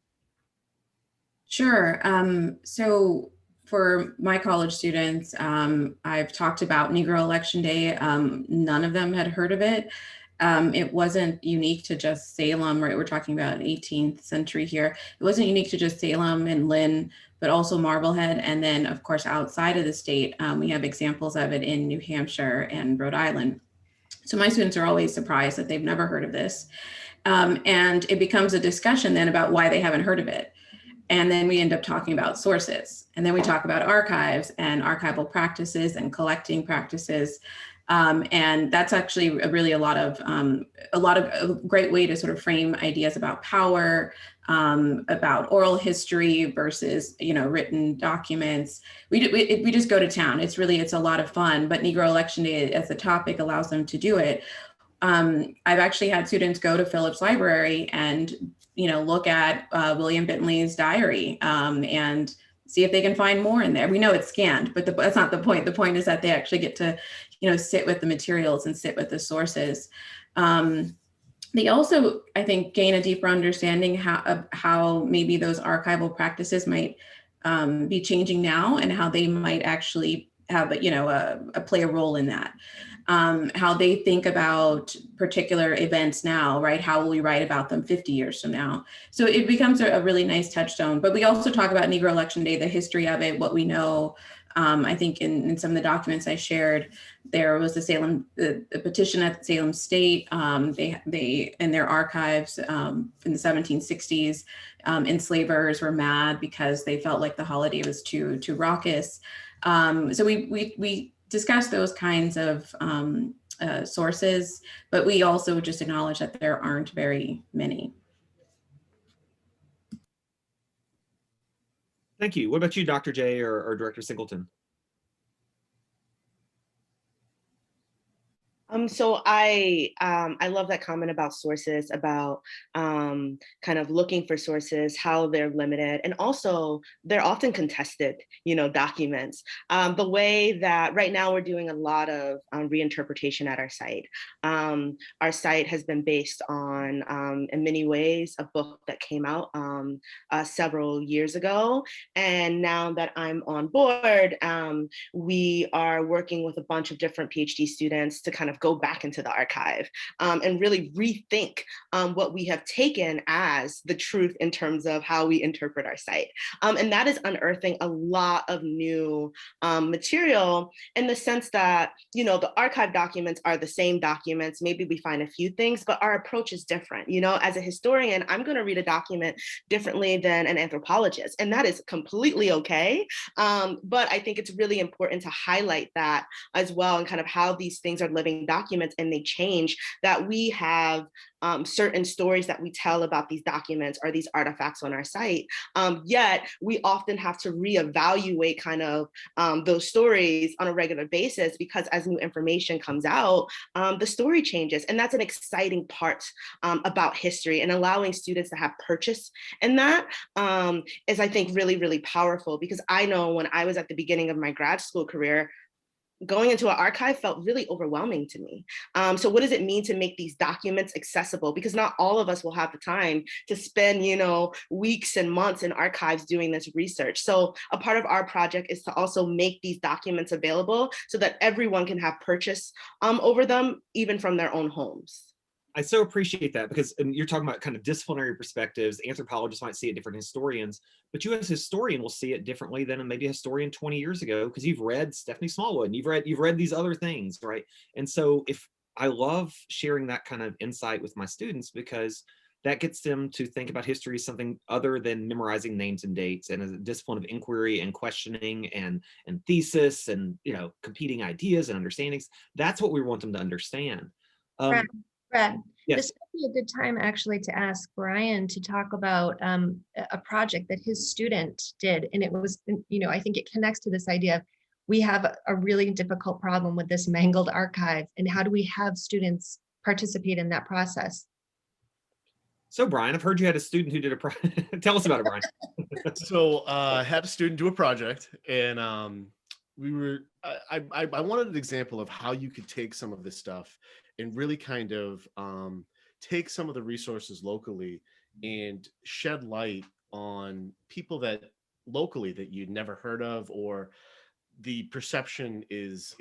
Sure. So for my college students, I've talked about Negro Election Day. None of them had heard of it. It wasn't unique to just Salem, right? We're talking about 18th century here. It wasn't unique to just Salem and Lynn, but also Marblehead. And then of course, outside of the state, we have examples of it in New Hampshire and Rhode Island. So my students are always surprised that they've never heard of this. And it becomes a discussion then about why they haven't heard of it. And then we end up talking about sources. And then we talk about archives and archival practices and collecting practices. And that's actually really a great way to sort of frame ideas about power, about oral history versus, written documents. We just go to town. It's a lot of fun, but Negro Election Day as a topic allows them to do it. I've actually had students go to Phillips Library and, look at William Bentley's diary and see if they can find more in there. We know it's scanned, but that's not the point. The point is that they actually get to, sit with the materials and sit with the sources. They also, I think, gain a deeper understanding of how maybe those archival practices might be changing now and how they might actually have, play a role in that. How they think about particular events now, right? How will we write about them 50 years from now? So it becomes a really nice touchstone. But we also talk about Negro Election Day, the history of it, what we know. I think in some of the documents I shared, there was a petition at Salem State. They in their archives in the 1760s, enslavers were mad because they felt like the holiday was too raucous. So we discuss those kinds of sources, but we also just acknowledge that there aren't very many. Thank you. What about you, Dr. J or Director Singleton? So I love that comment about sources, about kind of looking for sources, how they're limited, and also they're often contested, documents. The way that right now we're doing a lot of reinterpretation at our site. Our site has been based on, in many ways, a book that came out several years ago. And now that I'm on board, we are working with a bunch of different PhD students to kind of go back into the archive and really rethink what we have taken as the truth in terms of how we interpret our site. And that is unearthing a lot of new material in the sense that, the archive documents are the same documents. Maybe we find a few things, but our approach is different. As a historian, I'm going to read a document differently than an anthropologist, and that is completely okay. But I think it's really important to highlight that as well, and kind of how these things are living documents and they change, that we have certain stories that we tell about these documents or these artifacts on our site. Yet we often have to reevaluate kind of those stories on a regular basis, because as new information comes out, the story changes. And that's an exciting part about history, and allowing students to have purchase in that is, I think, really, really powerful, because I know when I was at the beginning of my grad school career, going into an archive felt really overwhelming to me. So what does it mean to make these documents accessible? Because not all of us will have the time to spend, weeks and months in archives doing this research. So a part of our project is to also make these documents available so that everyone can have purchase over them, even from their own homes. I so appreciate that, because you're talking about kind of disciplinary perspectives. Anthropologists might see it different, historians, but you as a historian will see it differently than maybe a historian 20 years ago, because you've read Stephanie Smallwood and you've read these other things, right? And so I love sharing that kind of insight with my students, because that gets them to think about history as something other than memorizing names and dates, and as a discipline of inquiry and questioning and thesis and competing ideas and understandings. That's what we want them to understand. Brad, yes. This would be a good time actually to ask Brian to talk about a project that his student did. And it was, I think it connects to this idea of we have a really difficult problem with this mangled archive, and how do we have students participate in that process? So Brian, I've heard you had a student who did a project. Tell us about it, Brian. So I had a student do a project, and I wanted an example of how you could take some of this stuff and really kind of take some of the resources locally and shed light on people that locally that you'd never heard of, or the perception is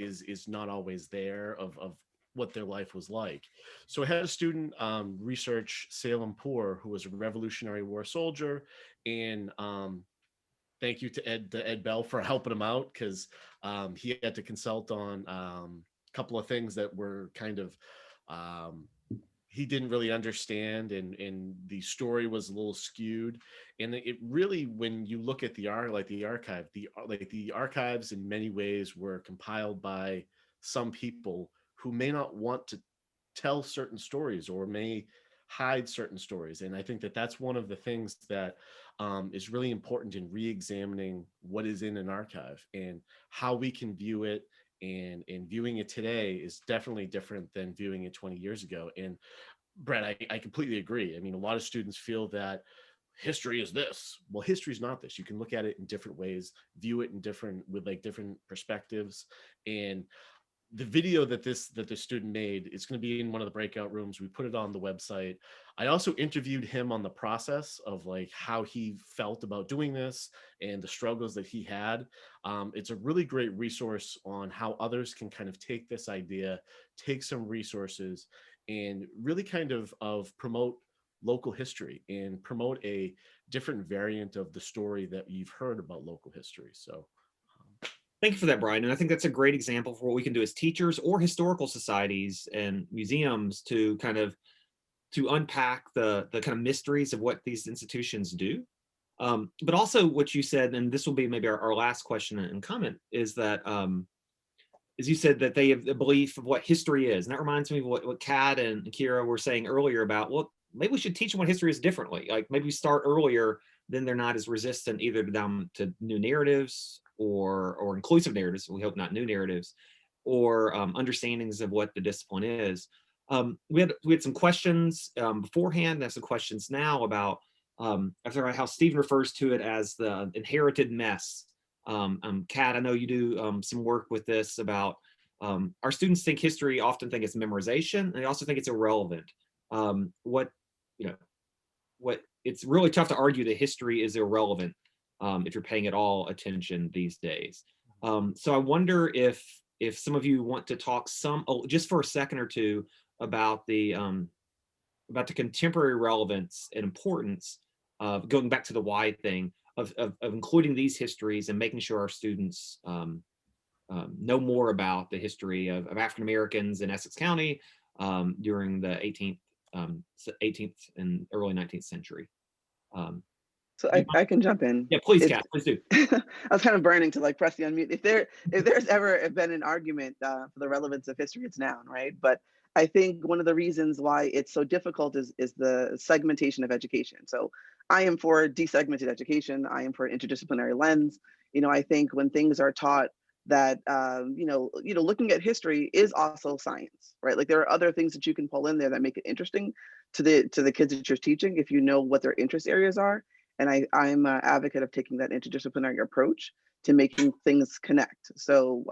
not always there of what their life was like. So I had a student research Salem Poor, who was a Revolutionary War soldier, and thank you to Ed Bell for helping him out, because he had to consult on a couple of things that were kind of he didn't really understand, and the story was a little skewed. And it really, when you look at the archives in many ways were compiled by some people who may not want to tell certain stories or may hide certain stories. And I think that that's one of the things that is really important in re-examining what is in an archive and how we can view it. And viewing it today is definitely different than viewing it 20 years ago. And Brett, I completely agree. I mean, a lot of students feel that history is this. Well, history is not this. You can look at it in different ways, view it in with like different perspectives. And the video that the student made, it's going to be in one of the breakout rooms. We put it on the website. I also interviewed him on the process of like how he felt about doing this and the struggles that he had. It's a really great resource on how others can kind of take this idea, take some resources, and really kind of promote local history and promote a different variant of the story that you've heard about local history. So thank you for that, Brian. And I think that's a great example for what we can do as teachers or historical societies and museums to kind of unpack the kind of mysteries of what these institutions do. But also what you said, and this will be maybe our last question and comment, is that as you said, that they have the belief of what history is. And that reminds me of what Kat and Kira were saying earlier about, well, maybe we should teach them what history is differently. Like maybe we start earlier, then they're not as resistant either to new narratives or inclusive narratives, we hope not new narratives, or understandings of what the discipline is. We had some questions beforehand, and some questions now about after how Stephen refers to it as the inherited mess. Kat, I know you do some work with this about our students often think it's memorization, and they also think it's irrelevant. It's really tough to argue that history is irrelevant if you're paying it all attention these days. So I wonder if some of you want to talk just for a second or two about the contemporary relevance and importance of going back to the why thing of including these histories and making sure our students know more about the history of African Americans in Essex County during the 18th and early 19th century. So I can jump in. Yeah, please, Kat, please do. I was kind of burning to like press the unmute. If there's ever been an argument for the relevance of history, it's now, right? But I think one of the reasons why it's so difficult is the segmentation of education. So I am for desegmented education. I am for an interdisciplinary lens. I think when things are taught that looking at history is also science, right? Like there are other things that you can pull in there that make it interesting to the kids that you're teaching if you know what their interest areas are. And I'm an advocate of taking that interdisciplinary approach to making things connect. So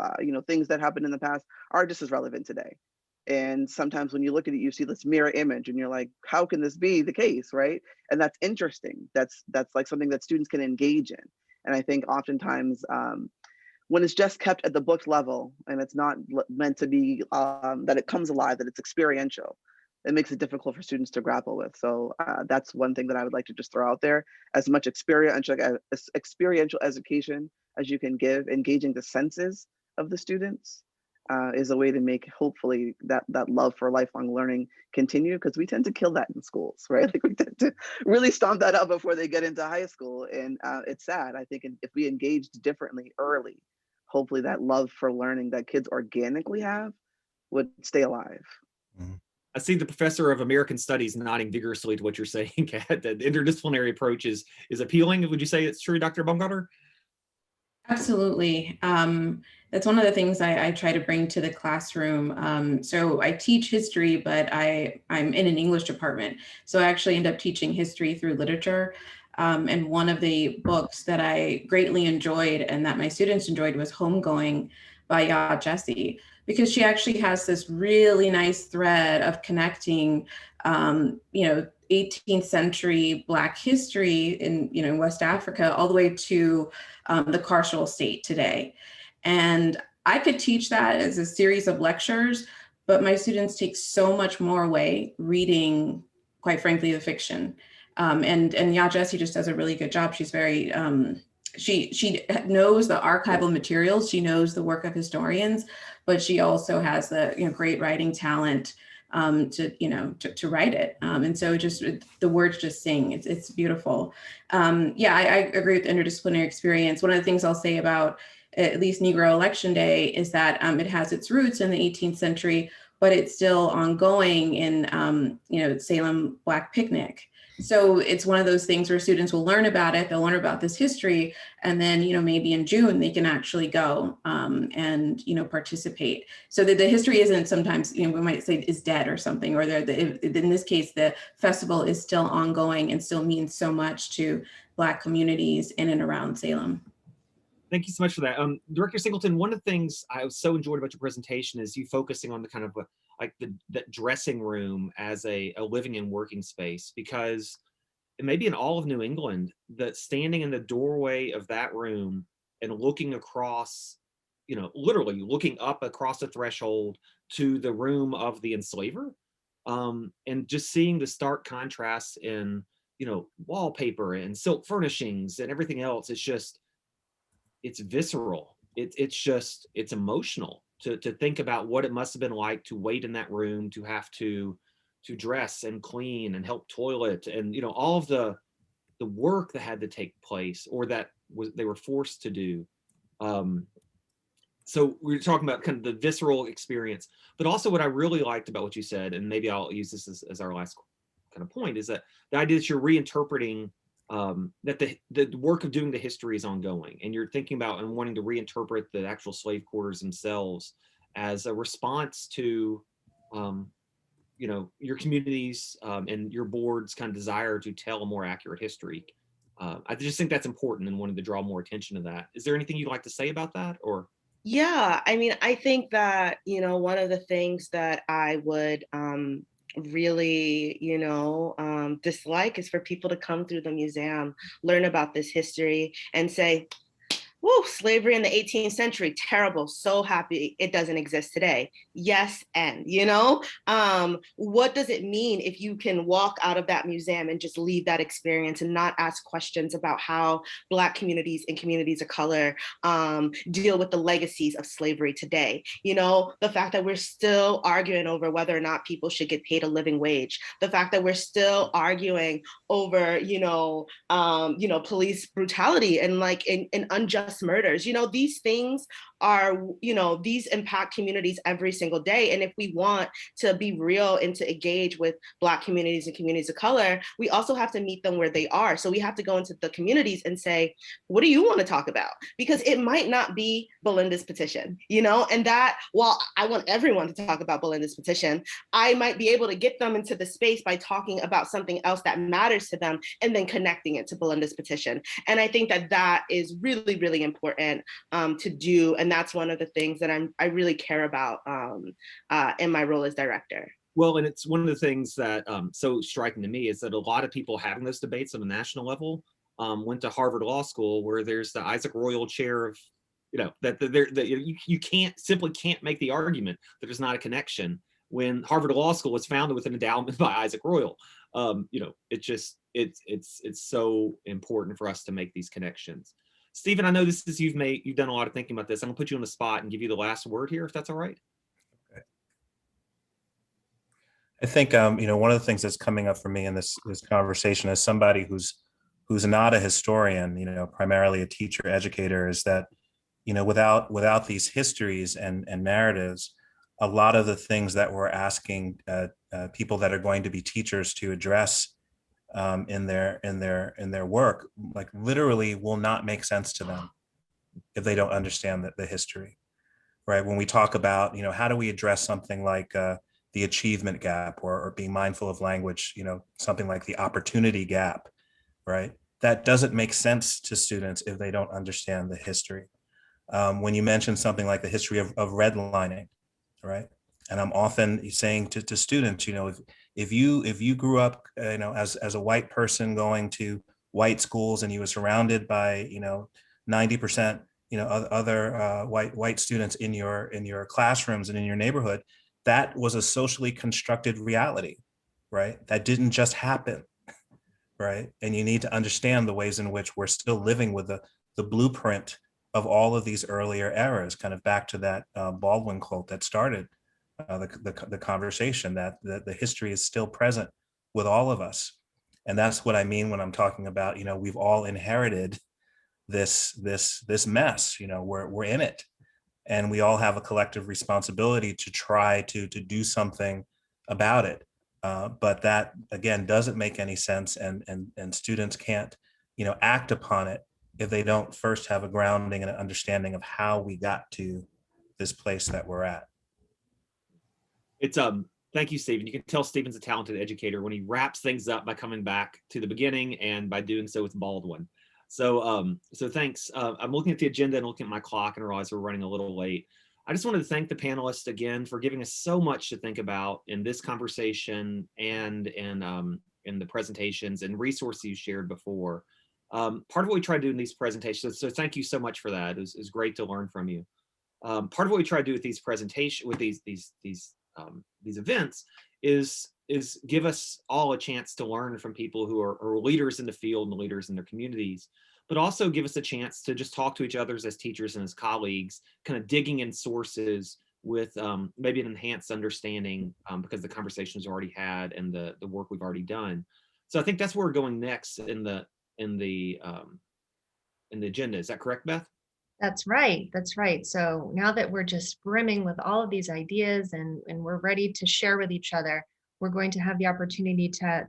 things that happened in the past are just as relevant today. And sometimes when you look at it, you see this mirror image and you're like, how can this be the case, right? And that's interesting. That's like something that students can engage in. And I think oftentimes when it's just kept at the book level and it's not meant to be that it comes alive, that it's experiential, it makes it difficult for students to grapple with. So that's one thing that I would like to just throw out there. As much experiential education as you can give, engaging the senses of the students is a way to make hopefully that love for lifelong learning continue, because we tend to kill that in schools, right? Like we tend to really stomp that out before they get into high school, and it's sad. I think if we engaged differently early, hopefully that love for learning that kids organically have would stay alive. Mm-hmm. I see the professor of American Studies nodding vigorously to what you're saying, Kat. That interdisciplinary approach is appealing. Would you say it's true, Dr. Baumgartner? Absolutely. That's one of the things I try to bring to the classroom. So I teach history, but I'm in an English department. So I actually end up teaching history through literature. And one of the books that I greatly enjoyed and that my students enjoyed was Homegoing by Ya Jessie, because she actually has this really nice thread of connecting, 18th century Black history in West Africa all the way to the carceral state today. And I could teach that as a series of lectures, but my students take so much more away reading, quite frankly, the fiction. And Ya Jessie just does a really good job. She's very, she knows the archival materials, she knows the work of historians, but she also has the great writing talent to write it. And so the words just sing. It's beautiful. Yeah, I agree with the interdisciplinary experience. One of the things I'll say about at least Negro Election Day is that it has its roots in the 18th century, but it's still ongoing in Salem Black Picnic. So it's one of those things where students will learn about it, they'll learn about this history, and then maybe in June they can actually go and participate. So that the history isn't sometimes we might say is dead or something, or in this case the festival is still ongoing and still means so much to Black communities in and around Salem. Thank you so much for that. Director Singleton, one of the things I so enjoyed about your presentation is you focusing on the kind of that dressing room as a living and working space, because maybe in all of New England, that standing in the doorway of that room and looking across, literally looking up across the threshold to the room of the enslaver, and just seeing the stark contrast in, wallpaper and silk furnishings and everything else, it's visceral. It's emotional to think about what it must have been like to wait in that room, to have to dress and clean and help toilet, and all of the work that had to take place, or that they were forced to do. So we were talking about kind of the visceral experience, but also what I really liked about what you said, and maybe I'll use this as our last kind of point, is that the idea that you're reinterpreting that the work of doing the history is ongoing, and you're thinking about and wanting to reinterpret the actual slave quarters themselves as a response to your communities and your board's kind of desire to tell a more accurate history. I just think that's important and wanted to draw more attention to that. Is there anything you'd like to say about that? Or Yeah, I mean, I think that one of the things that I would really dislike is for people to come through the museum, learn about this history, and say, whoa, slavery in the 18th century, terrible, so happy it doesn't exist today. Yes, and what does it mean if you can walk out of that museum and just leave that experience and not ask questions about how Black communities and communities of color deal with the legacies of slavery today? The fact that we're still arguing over whether or not people should get paid a living wage, the fact that we're still arguing over police brutality and unjust murders. These things are, these impact communities every single day. And if we want to be real and to engage with Black communities and communities of color, we also have to meet them where they are. So we have to go into the communities and say, what do you want to talk about? Because it might not be Belinda's petition, and that while I want everyone to talk about Belinda's petition, I might be able to get them into the space by talking about something else that matters to them and then connecting it to Belinda's petition. And I think that is really, really important to do. And that's one of the things that I really care about in my role as director. Well, and it's one of the things that so striking to me is that a lot of people having those debates on a national level went to Harvard Law School, where there's the Isaac Royal Chair of, that you can't make the argument that there's not a connection when Harvard Law School was founded with an endowment by Isaac Royal. It's so important for us to make these connections. Stephen, I know you've done a lot of thinking about this. I'm gonna put you on the spot and give you the last word here, if that's all right. Okay. I think one of the things that's coming up for me in this conversation as somebody who's not a historian, primarily a teacher educator, is that without these histories and narratives, a lot of the things that we're asking people that are going to be teachers to address in their work, like literally will not make sense to them if they don't understand the history, right? When we talk about, how do we address something like the achievement gap or being mindful of language, something like the opportunity gap, right? That doesn't make sense to students if they don't understand the history. When you mention something like the history of redlining, right? And I'm often saying to students, if you grew up, as a white person going to white schools and you were surrounded by, 90%, other white students in your classrooms and in your neighborhood, that was a socially constructed reality, right? That didn't just happen, right? And you need to understand the ways in which we're still living with the blueprint of all of these earlier eras, kind of back to that Baldwin quote that started the conversation, that the history is still present with all of us. And that's what I mean when I'm talking about, we've all inherited this mess, we're in it. And we all have a collective responsibility to try to do something about it. But that, again, doesn't make any sense. And students can't, act upon it if they don't first have a grounding and an understanding of how we got to this place that we're at. It's thank you, Stephen. You can tell Stephen's a talented educator when he wraps things up by coming back to the beginning and by doing so with Baldwin. So so thanks. I'm looking at the agenda and looking at my clock and realize we're running a little late. I just wanted to thank the panelists again for giving us so much to think about in this conversation and in the presentations and resources you shared before. Part of what we try to do in these presentations, so thank you so much for that. It was great to learn from you. Part of what we try to do with these presentations, with these events, is give us all a chance to learn from people who are leaders in the field and leaders in their communities, but also give us a chance to just talk to each other as teachers and as colleagues, kind of digging in sources with maybe an enhanced understanding because the conversations already had and the work we've already done. So I think that's where we're going next in the agenda. Is that correct, Beth? That's right. That's right. So now that we're just brimming with all of these ideas and we're ready to share with each other, we're going to have the opportunity to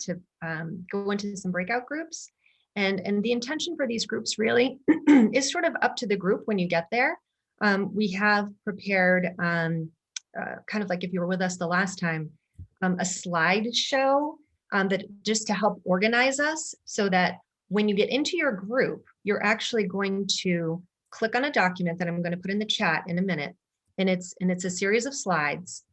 go into some breakout groups. And the intention for these groups really is sort of up to the group when you get there. We have prepared kind of like if you were with us the last time, a slideshow that just to help organize us so that when you get into your group, you're actually going to click on a document that I'm going to put in the chat in a minute. And it's a series of slides.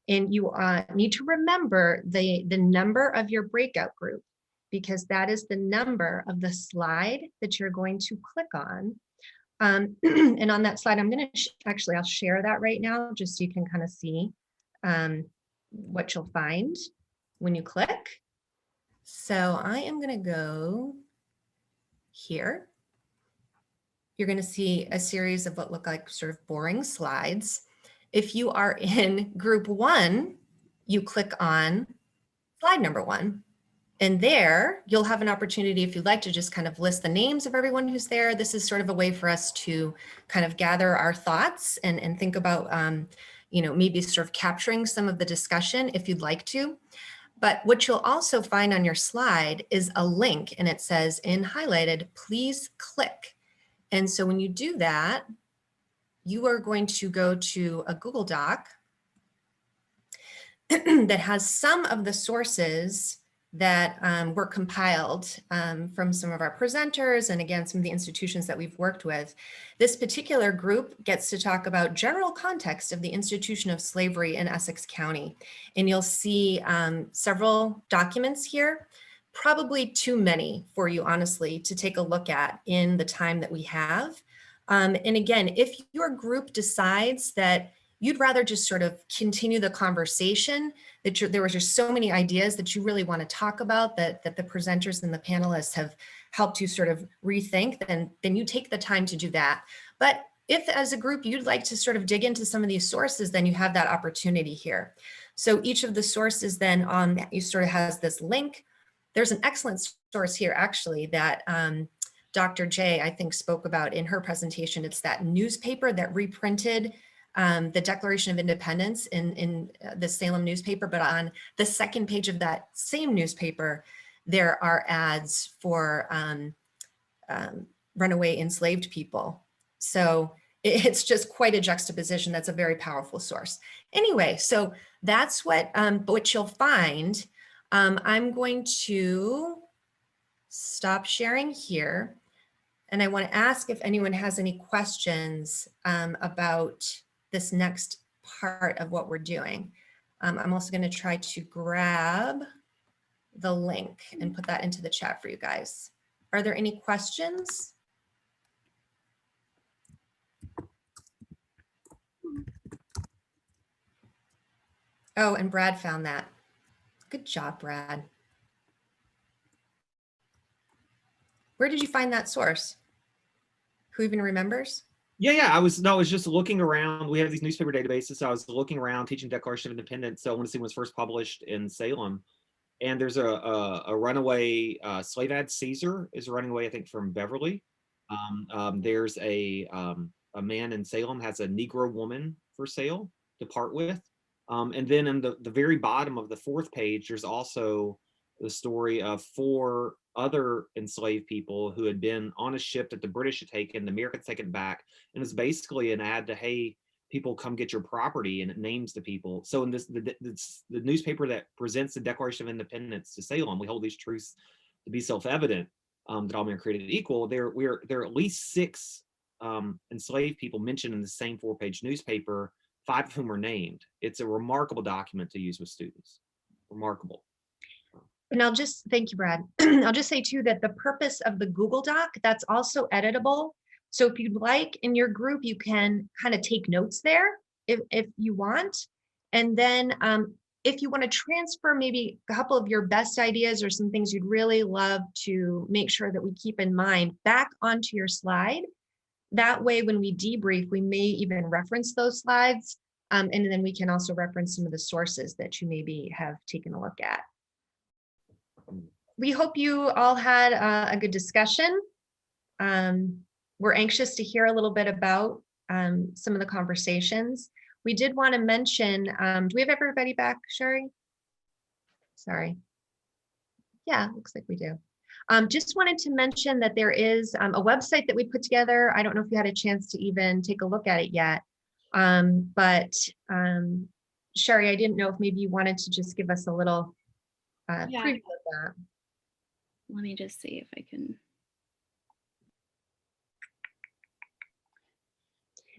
And you need to remember the number of your breakout group, because that is the number of the slide that you're going to click on. And on that slide, I'm going to I'll share that right now, just so you can kind of see what you'll find when you click. So I am going to go here. You're going to see a series of what look like sort of boring slides. If you are in group 1, you click on slide number 1. And there you'll have an opportunity, if you'd like, to just kind of list the names of everyone who's there. This is sort of a way for us to kind of gather our thoughts and think about, maybe sort of capturing some of the discussion if you'd like to. But what you'll also find on your slide is a link, and it says in highlighted, please click. And so when you do that, you are going to go to a Google Doc that has some of the sources that were compiled from some of our presenters and again, some of the institutions that we've worked with. This particular group gets to talk about general context of the institution of slavery in Essex County. And you'll see several documents here, probably too many for you, honestly, to take a look at in the time that we have. And again, if your group decides that you'd rather just sort of continue the conversation, that there were just so many ideas that you really want to talk about that the presenters and the panelists have helped you sort of rethink, then you take the time to do that. But if as a group you'd like to sort of dig into some of these sources, then you have that opportunity here. So each of the sources then on you sort of has this link. There's an excellent source here actually that Dr. J, I think, spoke about in her presentation. It's that newspaper that reprinted the Declaration of Independence in the Salem newspaper, but on the second page of that same newspaper, there are ads for runaway enslaved people. So it's just quite a juxtaposition. That's a very powerful source. Anyway, so that's what you'll find. I'm going to stop sharing here. And I want to ask if anyone has any questions about this next part of what we're doing. I'm also going to try to grab the link and put that into the chat for you guys. Are there any questions? Oh, and Brad found that. Good job, Brad. Where did you find that source? Who even remembers? Yeah, I was just looking around. We have these newspaper databases. So I was looking around, teaching Declaration of Independence. So I want to see when it was first published in Salem. And there's a runaway slave ad. Caesar is running away, I think, from Beverly. There's a man in Salem has a Negro woman for sale to part with. And then in the very bottom of the 4th page, there's also the story of 4 other enslaved people who had been on a ship that the British had taken, the Americans taken back, and it's basically an ad to, hey, people come get your property, and it names the people. So in this, the newspaper that presents the Declaration of Independence to Salem, we hold these truths to be self-evident, that all men are created equal. There are at least 6 enslaved people mentioned in the same 4-page newspaper, 5 of whom are named. It's a remarkable document to use with students. Remarkable. And I'll just, thank you, Brad. I'll just say too that the purpose of the Google Doc, that's also editable. So if you'd like in your group, you can kind of take notes there if you want. And then if you want to transfer maybe a couple of your best ideas or some things you'd really love to make sure that we keep in mind back onto your slide. That way, when we debrief, we may even reference those slides. And then we can also reference some of the sources that you maybe have taken a look at. We hope you all had a good discussion. We're anxious to hear a little bit about some of the conversations. We did want to mention, do we have everybody back, Sherry? Sorry. Yeah, looks like we do. Just wanted to mention that there is a website that we put together. I don't know if you had a chance to even take a look at it yet. But Sherry, I didn't know if maybe you wanted to just give us a little preview of that. Let me just see if I can.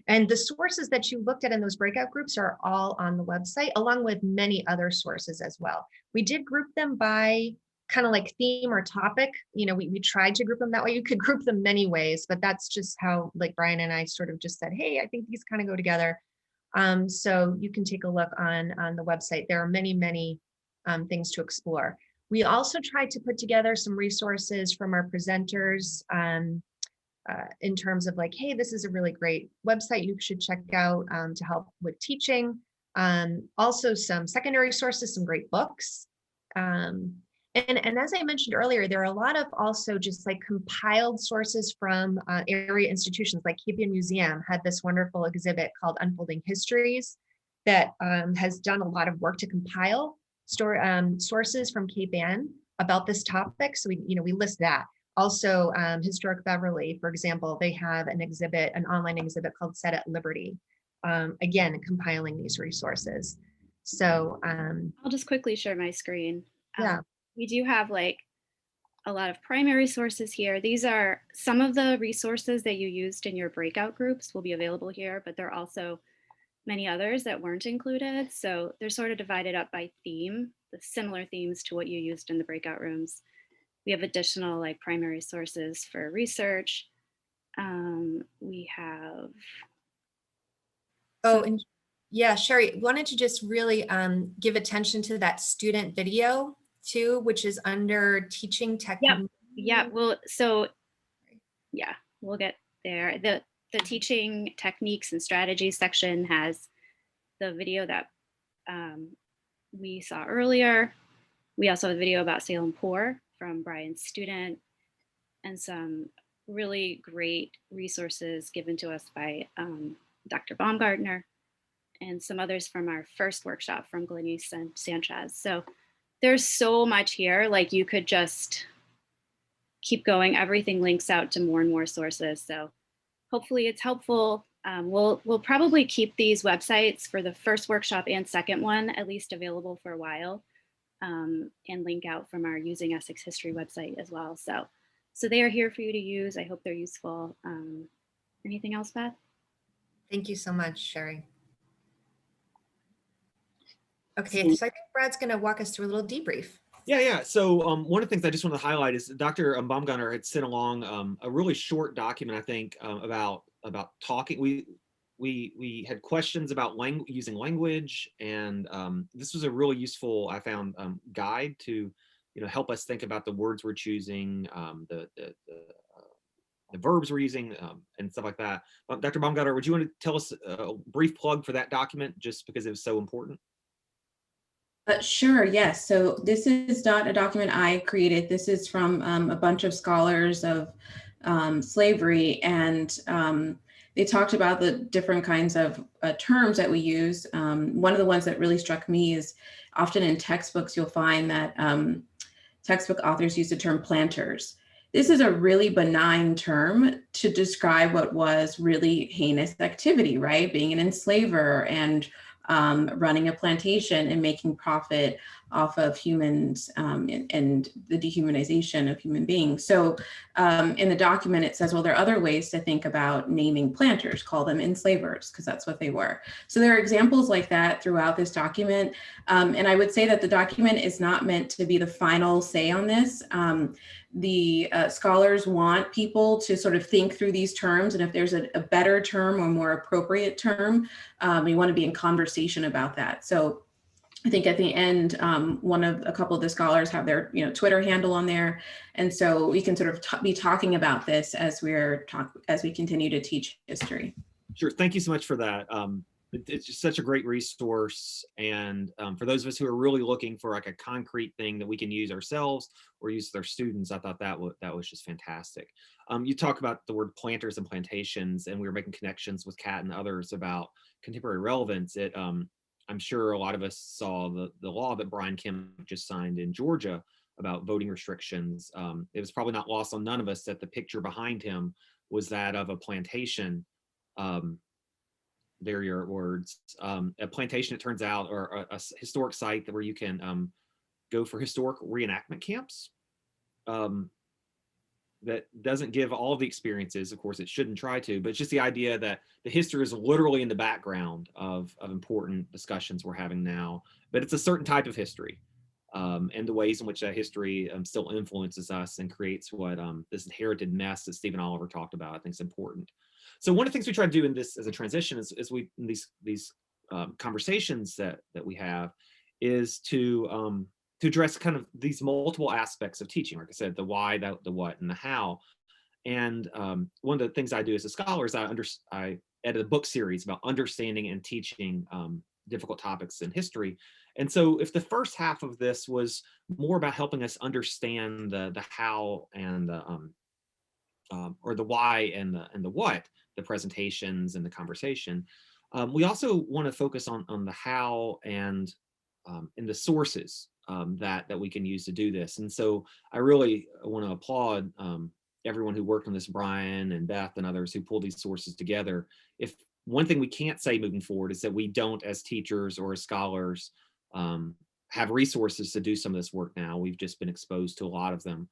And the sources that you looked at in those breakout groups are all on the website, along with many other sources as well. We did group them by kind of like theme or topic. You know, we tried to group them that way. You could group them many ways, but that's just how, like Brian and I sort of just said, hey, I think these kind of go together. So you can take a look on the website. There are many, many things to explore. We also tried to put together some resources from our presenters in terms of like, hey, this is a really great website you should check out to help with teaching. Also some secondary sources, some great books. And as I mentioned earlier, there are a lot of also just like compiled sources from area institutions, like Cape Ann Museum had this wonderful exhibit called Unfolding Histories that has done a lot of work to compile sources from Cape Ann about this topic. So we list that. Also, Historic Beverly, for example, they have an exhibit, an online exhibit called Set at Liberty. Again, compiling these resources. So I'll just quickly share my screen. Yeah. We do have like a lot of primary sources here. These are some of the resources that you used in your breakout groups will be available here, but there are also many others that weren't included. So they're sort of divided up by theme, the similar themes to what you used in the breakout rooms. We have additional like primary sources for research. We have. Oh, and yeah, Sherry, wanted to just really give attention to that student video too, which is under teaching technique. Yeah, well, so yeah, we'll get there. The teaching techniques and strategies section has the video that we saw earlier. We also have a video about Salem Poor from Brian's student and some really great resources given to us by Dr. Baumgartner and some others from our first workshop from Glenice and Sanchez. So there's so much here, like you could just keep going. Everything links out to more and more sources. So hopefully it's helpful. We'll probably keep these websites for the first workshop and second one at least available for a while, and link out from our Using Essex History website as well. So they are here for you to use. I hope they're useful. Anything else, Beth? Thank you so much, Sherry. Okay, so I think Brad's going to walk us through a little debrief. Yeah. So one of the things I just want to highlight is Dr. Baumgartner had sent along a really short document, I think, about talking. we had questions about using language, and this was a really useful, I found, guide to help us think about the words we're choosing, the verbs we're using, and stuff like that. Dr. Baumgartner, would you want to tell us a brief plug for that document, just because it was so important? Sure, yes. So this is not a document I created. This is from a bunch of scholars of slavery, and they talked about the different kinds of terms that we use. One of the ones that really struck me is often in textbooks, you'll find that textbook authors use the term planters. This is a really benign term to describe what was really heinous activity, right? Being an enslaver and running a plantation and making profit off of humans and the dehumanization of human beings. So in the document, it says, well, there are other ways to think about naming planters, call them enslavers, because that's what they were. So there are examples like that throughout this document. And I would say that the document is not meant to be the final say on this. The scholars want people to sort of think through these terms, and if there's a better term or more appropriate term, we want to be in conversation about that. So I think at the end, a couple of the scholars have their Twitter handle on there, and so we can sort of be talking about this as we continue to teach history. Sure, thank you so much for that. It's just such a great resource, and for those of us who are really looking for like a concrete thing that we can use ourselves or use with our students, I thought that was just fantastic. You talk about the word planters and plantations, and we were making connections with Kat and others about contemporary relevance. I'm sure a lot of us saw the law that Brian Kemp just signed in Georgia about voting restrictions. It was probably not lost on none of us that the picture behind him was that of a plantation. There are your words. A plantation, it turns out, or a historic site where you can go for historic reenactment camps. That doesn't give all of the experiences, of course it shouldn't try to, but it's just the idea that the history is literally in the background of important discussions we're having now, but it's a certain type of history, and the ways in which that history still influences us and creates what this inherited mess that Stephen Oliver talked about, I think is important. So one of the things we try to do in this as a transition is we in these conversations that we have is to address kind of these multiple aspects of teaching. Like I said, the why, the what, and the how. And one of the things I do as a scholar is I edit a book series about understanding and teaching difficult topics in history. And so if the first half of this was more about helping us understand the how and the or the why and the what, the presentations and the conversation, we also want to focus on the how and the sources that we can use to do this. And so I really want to applaud everyone who worked on this, Brian and Beth and others who pulled these sources together. If one thing we can't say moving forward is that we don't, as teachers or as scholars, have resources to do some of this work now. We've just been exposed to a lot of them.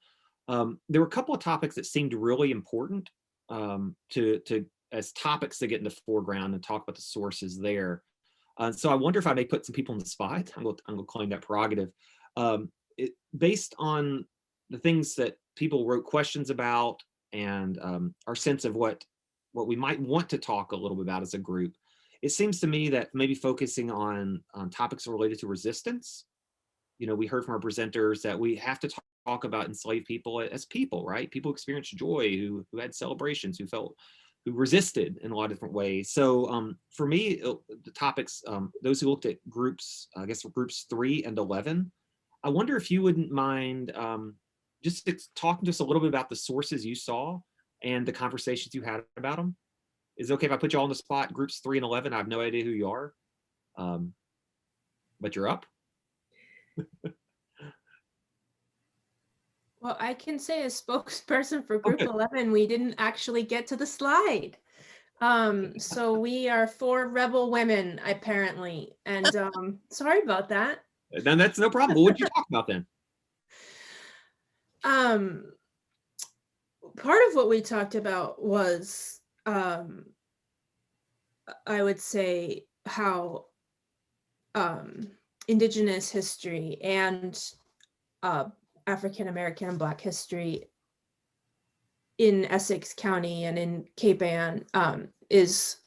There were a couple of topics that seemed really important as topics to get in the foreground and talk about the sources there. So I wonder if I may put some people on the spot. I'm going to claim that prerogative. Based on the things that people wrote questions about and our sense of what we might want to talk a little bit about as a group, it seems to me that maybe focusing on topics related to resistance. We heard from our presenters that we have to talk about enslaved people as people, right? People experienced joy, who had celebrations, who resisted in a lot of different ways. So for me, the topics, those who looked at groups, I guess groups 3 and 11, I wonder if you wouldn't mind just talking to us a little bit about the sources you saw and the conversations you had about them. Is it okay if I put you all on the spot? Groups 3 and 11, I have no idea who you are, but you're up. Well, I can say as spokesperson for Group 11, we didn't actually get to the slide. So we are 4 rebel women, apparently. And sorry about that. Then that's no problem. What did you talk about then? Part of what we talked about was, I would say, how Indigenous history and African American and Black history in Essex County and in Cape Ann is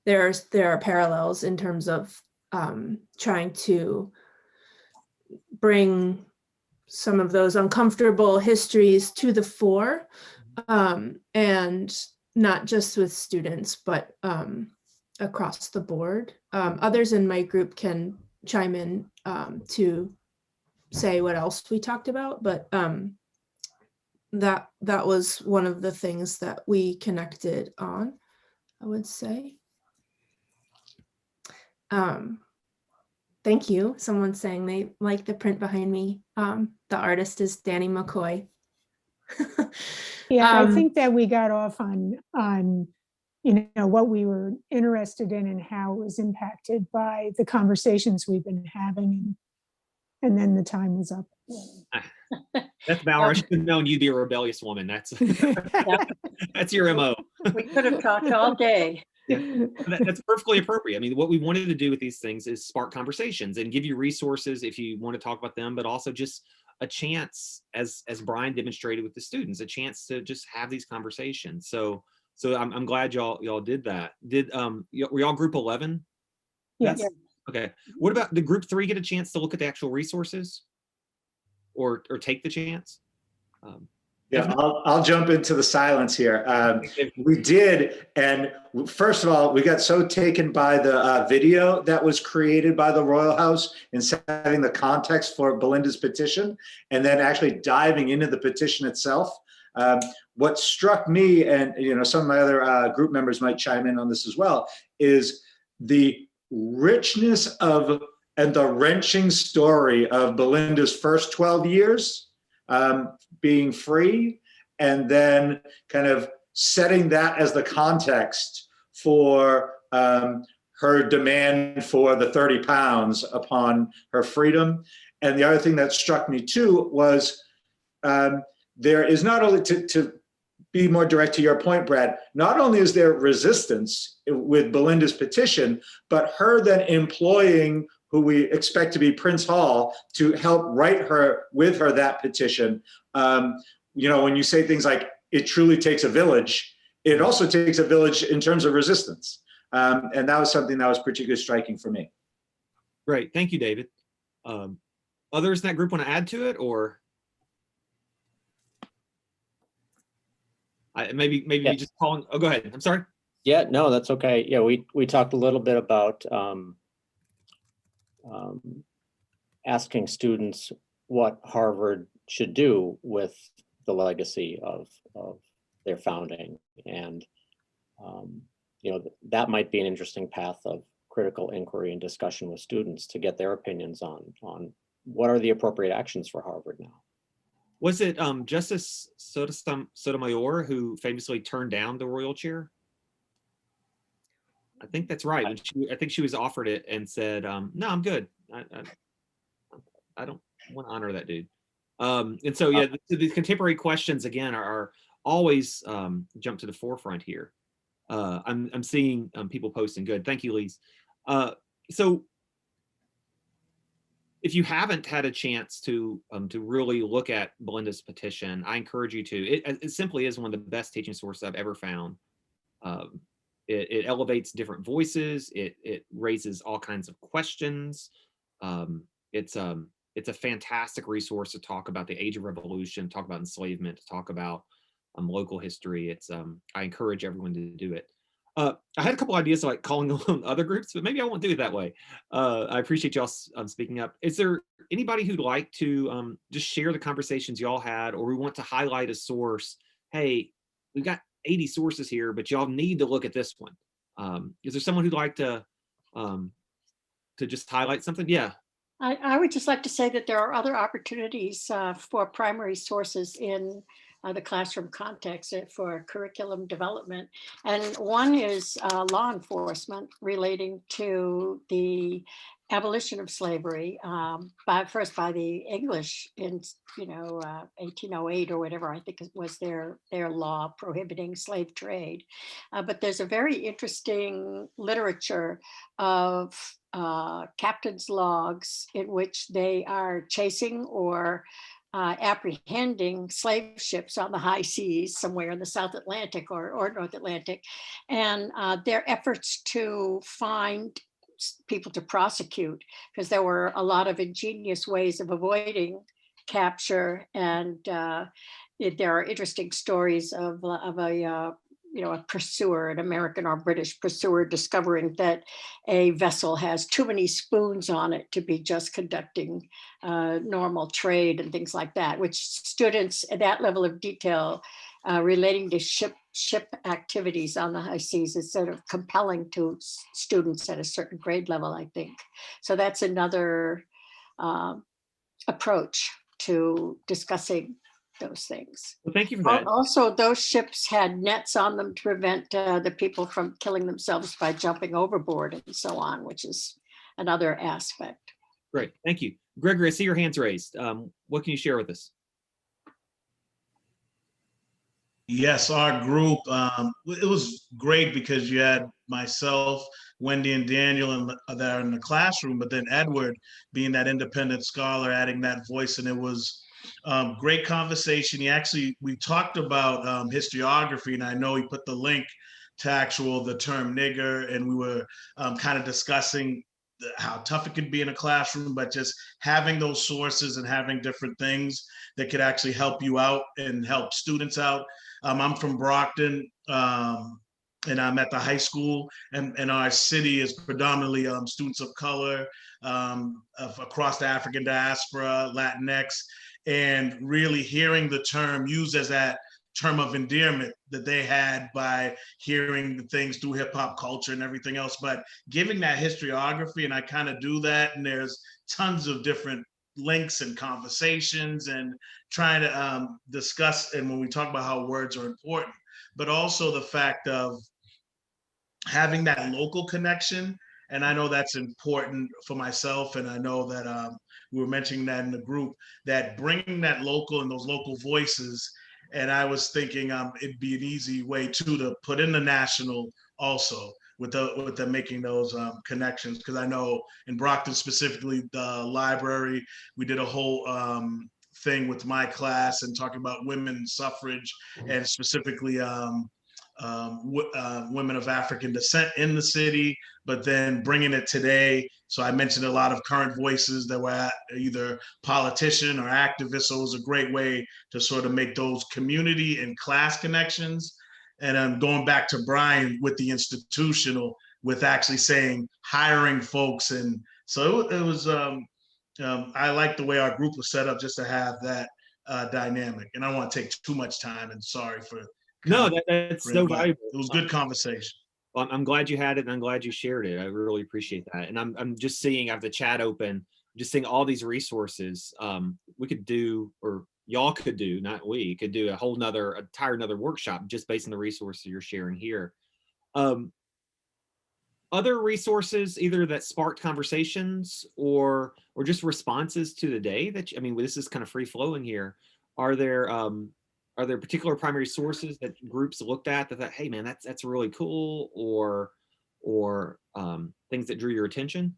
there are parallels in terms of trying to bring some of those uncomfortable histories to the fore, and not just with students, but across the board. Others in my group can chime in to say what else we talked about, but that was one of the things that we connected on, I would say. Thank you. Someone's saying they like the print behind me. The artist is Danny McCoy. Yeah, I think that we got off on you know what we were interested in and how it was impacted by the conversations we've been having, and then the time was up. That's Bauer. I should have known you'd be a rebellious woman. That's that's your MO. We could have talked all day. Yeah, that's perfectly appropriate. I mean, what we wanted to do with these things is spark conversations and give you resources if you want to talk about them, but also just a chance, as Brian demonstrated with the students, a chance to just have these conversations. So I'm glad y'all did that. Were y'all group 11? Yes. Okay. What about, did group 3 get a chance to look at the actual resources, or take the chance? Yeah, I'll jump into the silence here. We did, and first of all, we got so taken by the video that was created by the Royal House in setting the context for Belinda's petition, and then actually diving into the petition itself. What struck me, and some of my other group members might chime in on this as well, is the richness of and the wrenching story of Belinda's first 12 years. Being free, and then kind of setting that as the context for her demand for the 30 pounds upon her freedom. And the other thing that struck me too was there is not only, to be more direct to your point, Brad, not only is there resistance with Belinda's petition, but her then employing who we expect to be Prince Hall to help write with her that petition. When you say things like, it truly takes a village, it also takes a village in terms of resistance. And that was something that was particularly striking for me. Great, thank you, David. Others in that group want to add to it, or? Maybe yeah. Just calling, oh, go ahead, I'm sorry. Yeah, no, that's okay. Yeah, we talked a little bit about asking students what Harvard should do with the legacy of their founding, and that might be an interesting path of critical inquiry and discussion with students to get their opinions on what are the appropriate actions for Harvard now. Was it Justice Sotomayor who famously turned down the royal chair? I think that's right. I think she was offered it and said, "No, I'm good. I don't want to honor that dude." And so, yeah, the contemporary questions again are always jump to the forefront here. I'm seeing people posting. Good, thank you, Lise. So, if you haven't had a chance to really look at Belinda's petition, I encourage you to. It simply is one of the best teaching sources I've ever found. It elevates different voices. It raises all kinds of questions. It's a fantastic resource to talk about the Age of Revolution, talk about enslavement, to talk about local history. I encourage everyone to do it. I had a couple ideas like calling on other groups, but maybe I won't do it that way. I appreciate y'all speaking up. Is there anybody who'd like to just share the conversations y'all had, or we want to highlight a source? Hey, we've got 80 sources here, but y'all need to look at this one. Is there someone who'd like to just highlight something? Yeah. I would just like to say that there are other opportunities for primary sources in the classroom context for curriculum development. And one is law enforcement relating to the abolition of slavery, first by the English in 1808 or whatever, I think it was their law prohibiting slave trade. But there's a very interesting literature of captain's logs in which they are chasing or apprehending slave ships on the high seas somewhere in the South Atlantic or North Atlantic, and their efforts to find people to prosecute, because there were a lot of ingenious ways of avoiding capture. And there are interesting stories of a pursuer, an American or British pursuer, discovering that a vessel has too many spoons on it to be just conducting normal trade and things like that, which students at that level of detail relating to ship activities on the high seas is sort of compelling to students at a certain grade level, I think. So that's another approach to discussing those things. Well, thank you for that. Also, those ships had nets on them to prevent the people from killing themselves by jumping overboard and so on, which is another aspect. Great, thank you. Gregory, I see your hands raised. What can you share with us? Yes, our group, it was great because you had myself, Wendy, and Daniel that are in the classroom, but then Edward being that independent scholar, adding that voice, and it was great conversation. We talked about historiography, and I know he put the link to the term nigger, and we were kind of discussing how tough it could be in a classroom, but just having those sources and having different things that could actually help you out and help students out. I'm from Brockton, and I'm at the high school, and our city is predominantly students of color, across the African diaspora, Latinx, and really hearing the term used as that term of endearment that they had by hearing the things through hip hop culture and everything else, but giving that historiography, and I kind of do that, and there's tons of different links and conversations and trying to discuss, and when we talk about how words are important, but also the fact of having that local connection. And I know that's important for myself, and I know that we were mentioning that in the group, that bringing that local and those local voices, and I was thinking it'd be an easy way too to put in the national also with the making those connections, because I know in Brockton specifically, the library, we did a whole thing with my class and talking about women's suffrage and specifically women of African descent in the city, but then bringing it today. So I mentioned a lot of current voices that were either politician or activists. So it was a great way to sort of make those community and class connections. And I'm going back to Brian with the institutional, with actually saying hiring folks. And so it was, I like the way our group was set up just to have that dynamic. And I don't want to take too much time, and sorry for No, that's so valuable. It was good conversation. Well, I'm glad you had it, and I'm glad you shared it. I really appreciate that. And I'm just seeing, I have the chat open, just seeing all these resources. We could do, or y'all could do, not we, could do a whole entire another workshop just based on the resources you're sharing here. Other resources, either that sparked conversations or just responses to the day that, I mean, this is kind of free flowing here. Are there particular primary sources that groups looked at that thought, hey man, that's really cool, or things that drew your attention?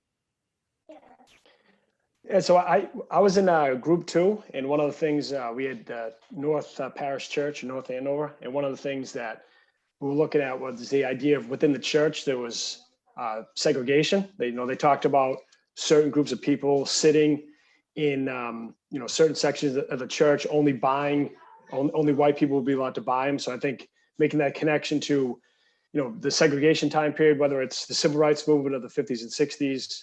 Yeah, so I was in group 2, and one of the things we had North Parish Church in North Andover, and one of the things that we were looking at was the idea of within the church there was segregation. They talked about certain groups of people sitting in certain sections of the church, only white people would be allowed to buy them. So I think making that connection to the segregation time period, whether it's the civil rights movement of the 50s and 60s,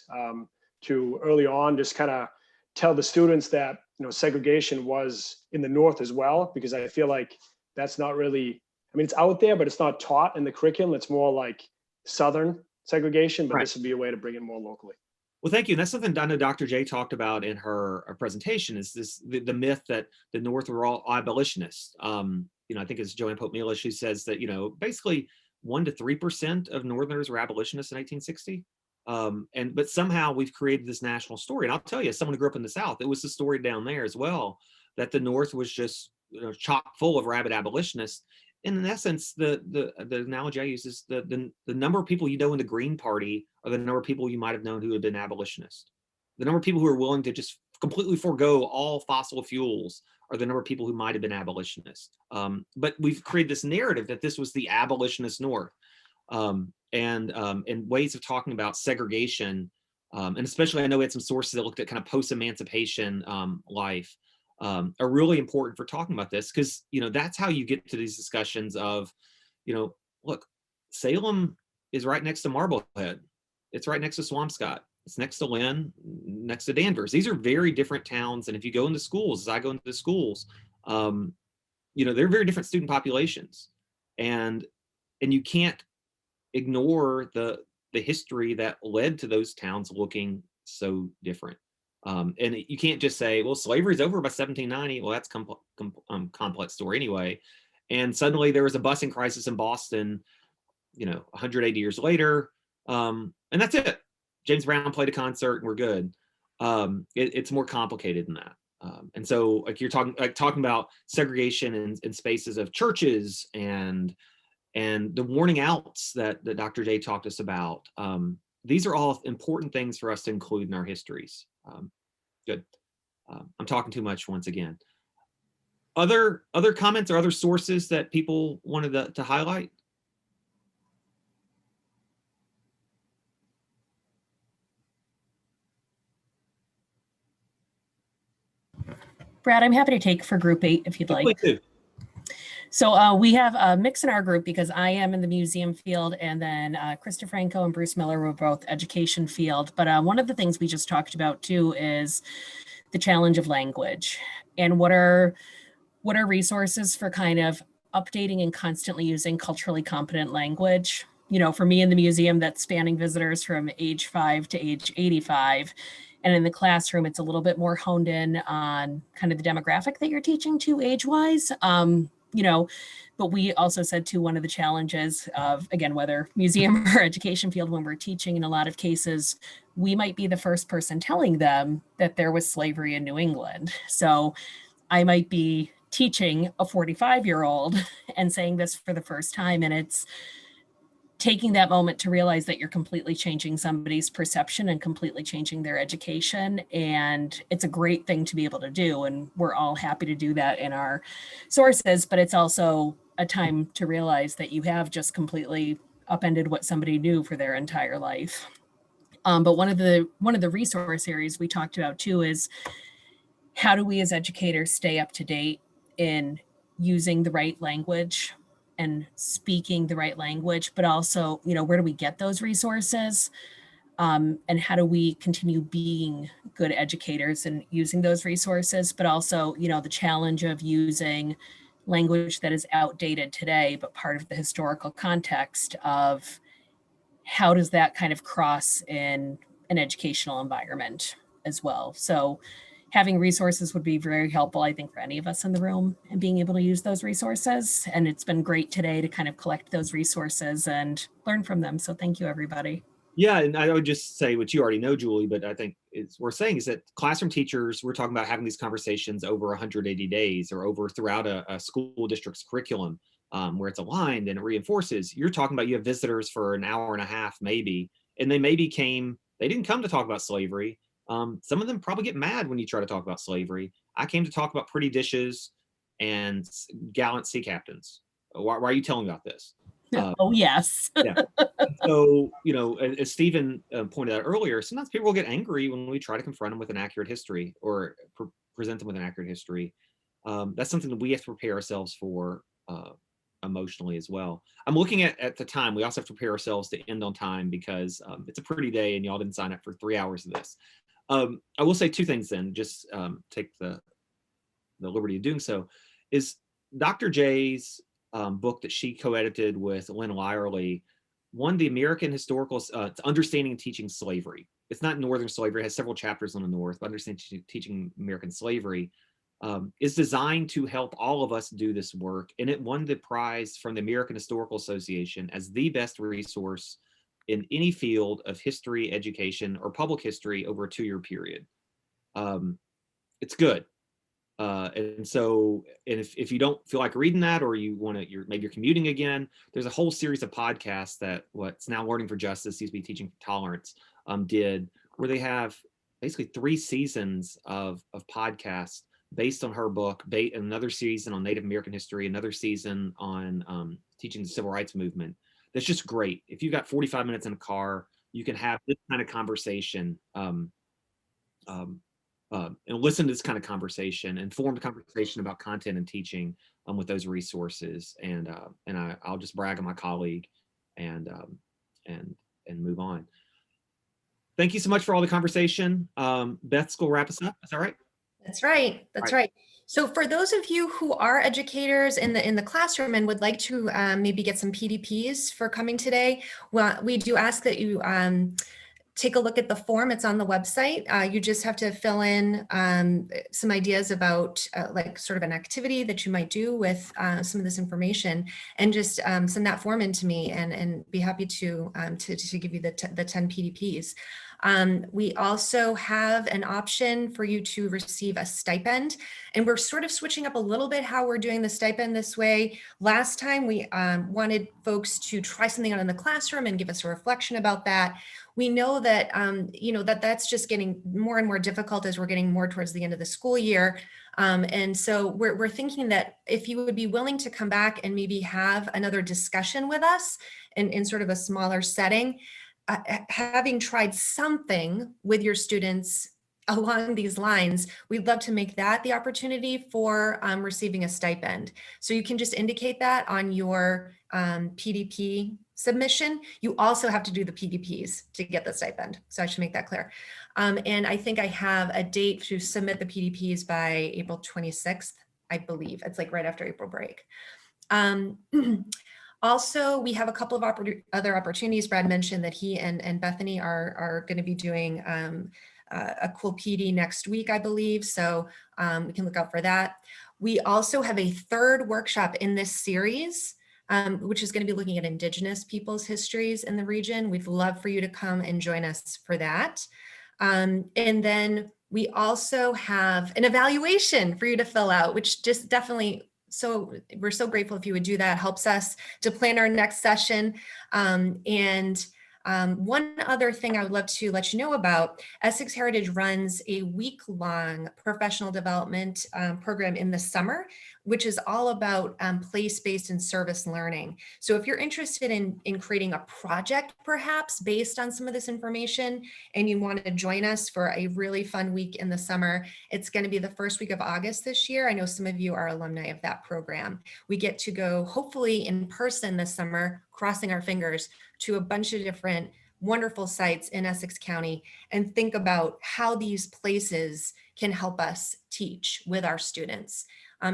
to early on, just kind of tell the students that segregation was in the North as well, because I feel like that's not really, I mean, it's out there, but it's not taught in the curriculum. It's more like Southern segregation, but This would be a way to bring it more locally. Well, thank you. And that's something I know Dr. J talked about in her presentation, is the myth that the North were all abolitionists. I think it's Joanne Pope Mealish who says that, basically 1% to 3% of Northerners were abolitionists in 1860. But somehow we've created this national story. And I'll tell you, as someone who grew up in the South, it was the story down there as well, that the North was just chock full of rabid abolitionists. And in essence, the analogy I use is the number of people in the Green Party are the number of people you might have known who had been abolitionists. The number of people who are willing to just completely forego all fossil fuels are the number of people who might have been abolitionists. But we've created this narrative that this was the abolitionist North, and ways of talking about segregation, and especially I know we had some sources that looked at kind of post-emancipation life, are really important for talking about this, because that's how you get to these discussions of, look, Salem is right next to Marblehead, it's right next to Swampscott, it's next to Lynn, next to Danvers. These are very different towns, and if you go into schools, as I go into the schools, they're very different student populations, and you can't ignore the history that led to those towns looking so different. And you can't just say, well, slavery's over by 1790. Well, that's complex story anyway. And suddenly there was a busing crisis in Boston, 180 years later, and that's it. James Brown played a concert and we're good. It's more complicated than that. And so, like, you're talking about segregation in spaces of churches and the warning outs that Dr. J talked us about. These are all important things for us to include in our histories. Good. I'm talking too much once again. Other comments or other sources that people wanted to highlight? Brad, I'm happy to take for group 8 if you'd like. Please do. So we have a mix in our group because I am in the museum field, and then Krista Franco and Bruce Miller were both education field. But one of the things we just talked about too is the challenge of language, and what are resources for kind of updating and constantly using culturally competent language. For me in the museum, that's spanning visitors from age 5 to age 85. And in the classroom, it's a little bit more honed in on kind of the demographic that you're teaching to age-wise. But we also said too, one of the challenges of, again, whether museum or education field, when we're teaching, in a lot of cases, we might be the first person telling them that there was slavery in New England. So I might be teaching a 45-year-old and saying this for the first time, and it's taking that moment to realize that you're completely changing somebody's perception and completely changing their education. And it's a great thing to be able to do. And we're all happy to do that in our sources, but it's also a time to realize that you have just completely upended what somebody knew for their entire life. But one of the resource areas we talked about too is, how do we as educators stay up to date in using the right language and speaking the right language, but also, where do we get those resources? And how do we continue being good educators and using those resources, but also, the challenge of using language that is outdated today, but part of the historical context of how does that kind of cross in an educational environment as well. So having resources would be very helpful, I think, for any of us in the room, and being able to use those resources. And it's been great today to kind of collect those resources and learn from them. So thank you, everybody. Yeah, and I would just say what you already know, Julie, but I think it's worth saying is that classroom teachers, we're talking about having these conversations over 180 days or over throughout a school district's curriculum, where it's aligned and it reinforces. You're talking about you have visitors for an hour and a half, maybe, and they didn't come to talk about slavery. Some of them probably get mad when you try to talk about slavery. I came to talk about pretty dishes and gallant sea captains. Why are you telling me about this? Oh, yes. Yeah. So, as Stephen pointed out earlier, sometimes people will get angry when we try to confront them with an accurate history or present them with an accurate history. That's something that we have to prepare ourselves for emotionally as well. I'm looking at the time. We also have to prepare ourselves to end on time because it's a pretty day and y'all didn't sign up for 3 hours of this. I will say 2 things then, just take the liberty of doing so, is Dr. J's book that she co-edited with Lynn Lyerly won the American Historical Understanding and Teaching Slavery. It's not Northern Slavery, it has several chapters on the North, but Understanding Teaching American Slavery is designed to help all of us do this work. And it won the prize from the American Historical Association as the best resource in any field of history, education, or public history over a 2-year period. It's good. And if you don't feel like reading that, or you want to, maybe you're commuting again, there's a whole series of podcasts that what's now Learning for Justice, used to be Teaching for Tolerance, did, where they have basically 3 seasons of podcasts based on her book, another season on Native American history, another season on teaching the civil rights movement. That's just great. If you've got 45 minutes in a car, you can have this kind of conversation and listen to this kind of conversation, informed conversation about content and teaching with those resources. And I'll just brag on my colleague and move on. Thank you so much for all the conversation. Beth's going to wrap us up. Is that right? That's right. That's right. So for those of you who are educators in the classroom and would like to maybe get some PDPs for coming today, well, we do ask that you take a look at the form. It's on the website. You just have to fill in some ideas about like sort of an activity that you might do with some of this information, and just send that form in to me, and be happy to give you the 10 PDPs. We also have an option for you to receive a stipend, and we're sort of switching up a little bit how we're doing the stipend this way. Last time we wanted folks to try something out in the classroom and give us a reflection about that. We know that, that's just getting more and more difficult as we're getting more towards the end of the school year. And so we're thinking that if you would be willing to come back and maybe have another discussion with us in sort of a smaller setting, having tried something with your students along these lines, we'd love to make that the opportunity for receiving a stipend. So you can just indicate that on your PDP submission. You also have to do the PDPs to get the stipend. So I should make that clear. And I think I have a date to submit the PDPs by April 26th, I believe. It's like right after April break. Also, we have a couple of other opportunities. Brad mentioned that he and Bethany are going to be doing a cool PD next week, I believe. So we can look out for that. We also have a third workshop in this series, which is going to be looking at Indigenous peoples' histories in the region. We'd love for you to come and join us for that. And then we also have an evaluation for you to fill out, which just definitely, so we're so grateful if you would do that. Helps us to plan our next session. One other thing I would love to let you know about, Essex Heritage runs a week-long professional development program in the summer, which is all about place-based and service learning. So if you're interested in creating a project, perhaps based on some of this information, and you want to join us for a really fun week in the summer, it's going to be the first week of August this year. I know some of you are alumni of that program. We get to go hopefully in person this summer, crossing our fingers, to a bunch of different wonderful sites in Essex County and think about how these places can help us teach with our students.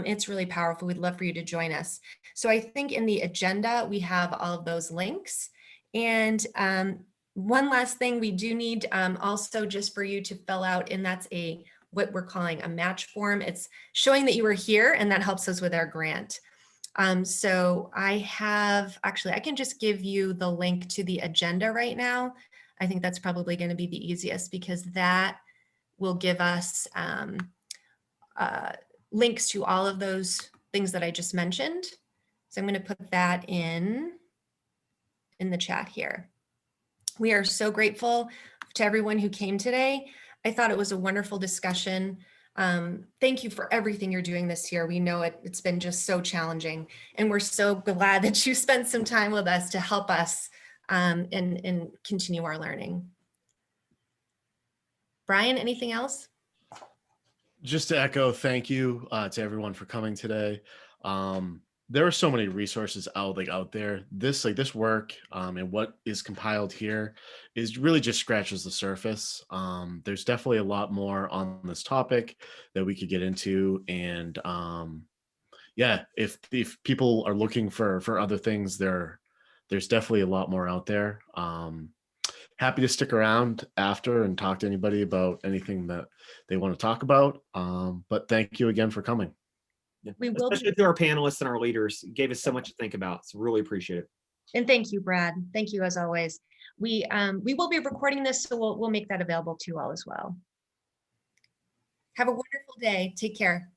It's really powerful. We'd love for you to join us. So I think in the agenda, we have all of those links. And one last thing we do need also just for you to fill out, and that's what we're calling a match form. It's showing that you were here, and that helps us with our grant. So I can just give you the link to the agenda right now. I think that's probably going to be the easiest, because that will give us links to all of those things that I just mentioned. So I'm going to put that in the chat here. We are so grateful to everyone who came today. I thought it was a wonderful discussion. Thank you for everything you're doing this year. We know it's been just so challenging, and we're so glad that you spent some time with us to help us and continue our learning. Brian, anything else? Just to echo, thank you to everyone for coming today. There are so many resources out there. This work and what is compiled here is really just scratches the surface. There's definitely a lot more on this topic that we could get into, and yeah, if people are looking for other things, there's definitely a lot more out there. Happy to stick around after and talk to anybody about anything that they want to talk about. But thank you again for coming. Yeah. Especially to our panelists and our leaders. You gave us so much to think about. So really appreciate it. And thank you, Brad. Thank you as always. We will be recording this, so we'll make that available to you all as well. Have a wonderful day. Take care.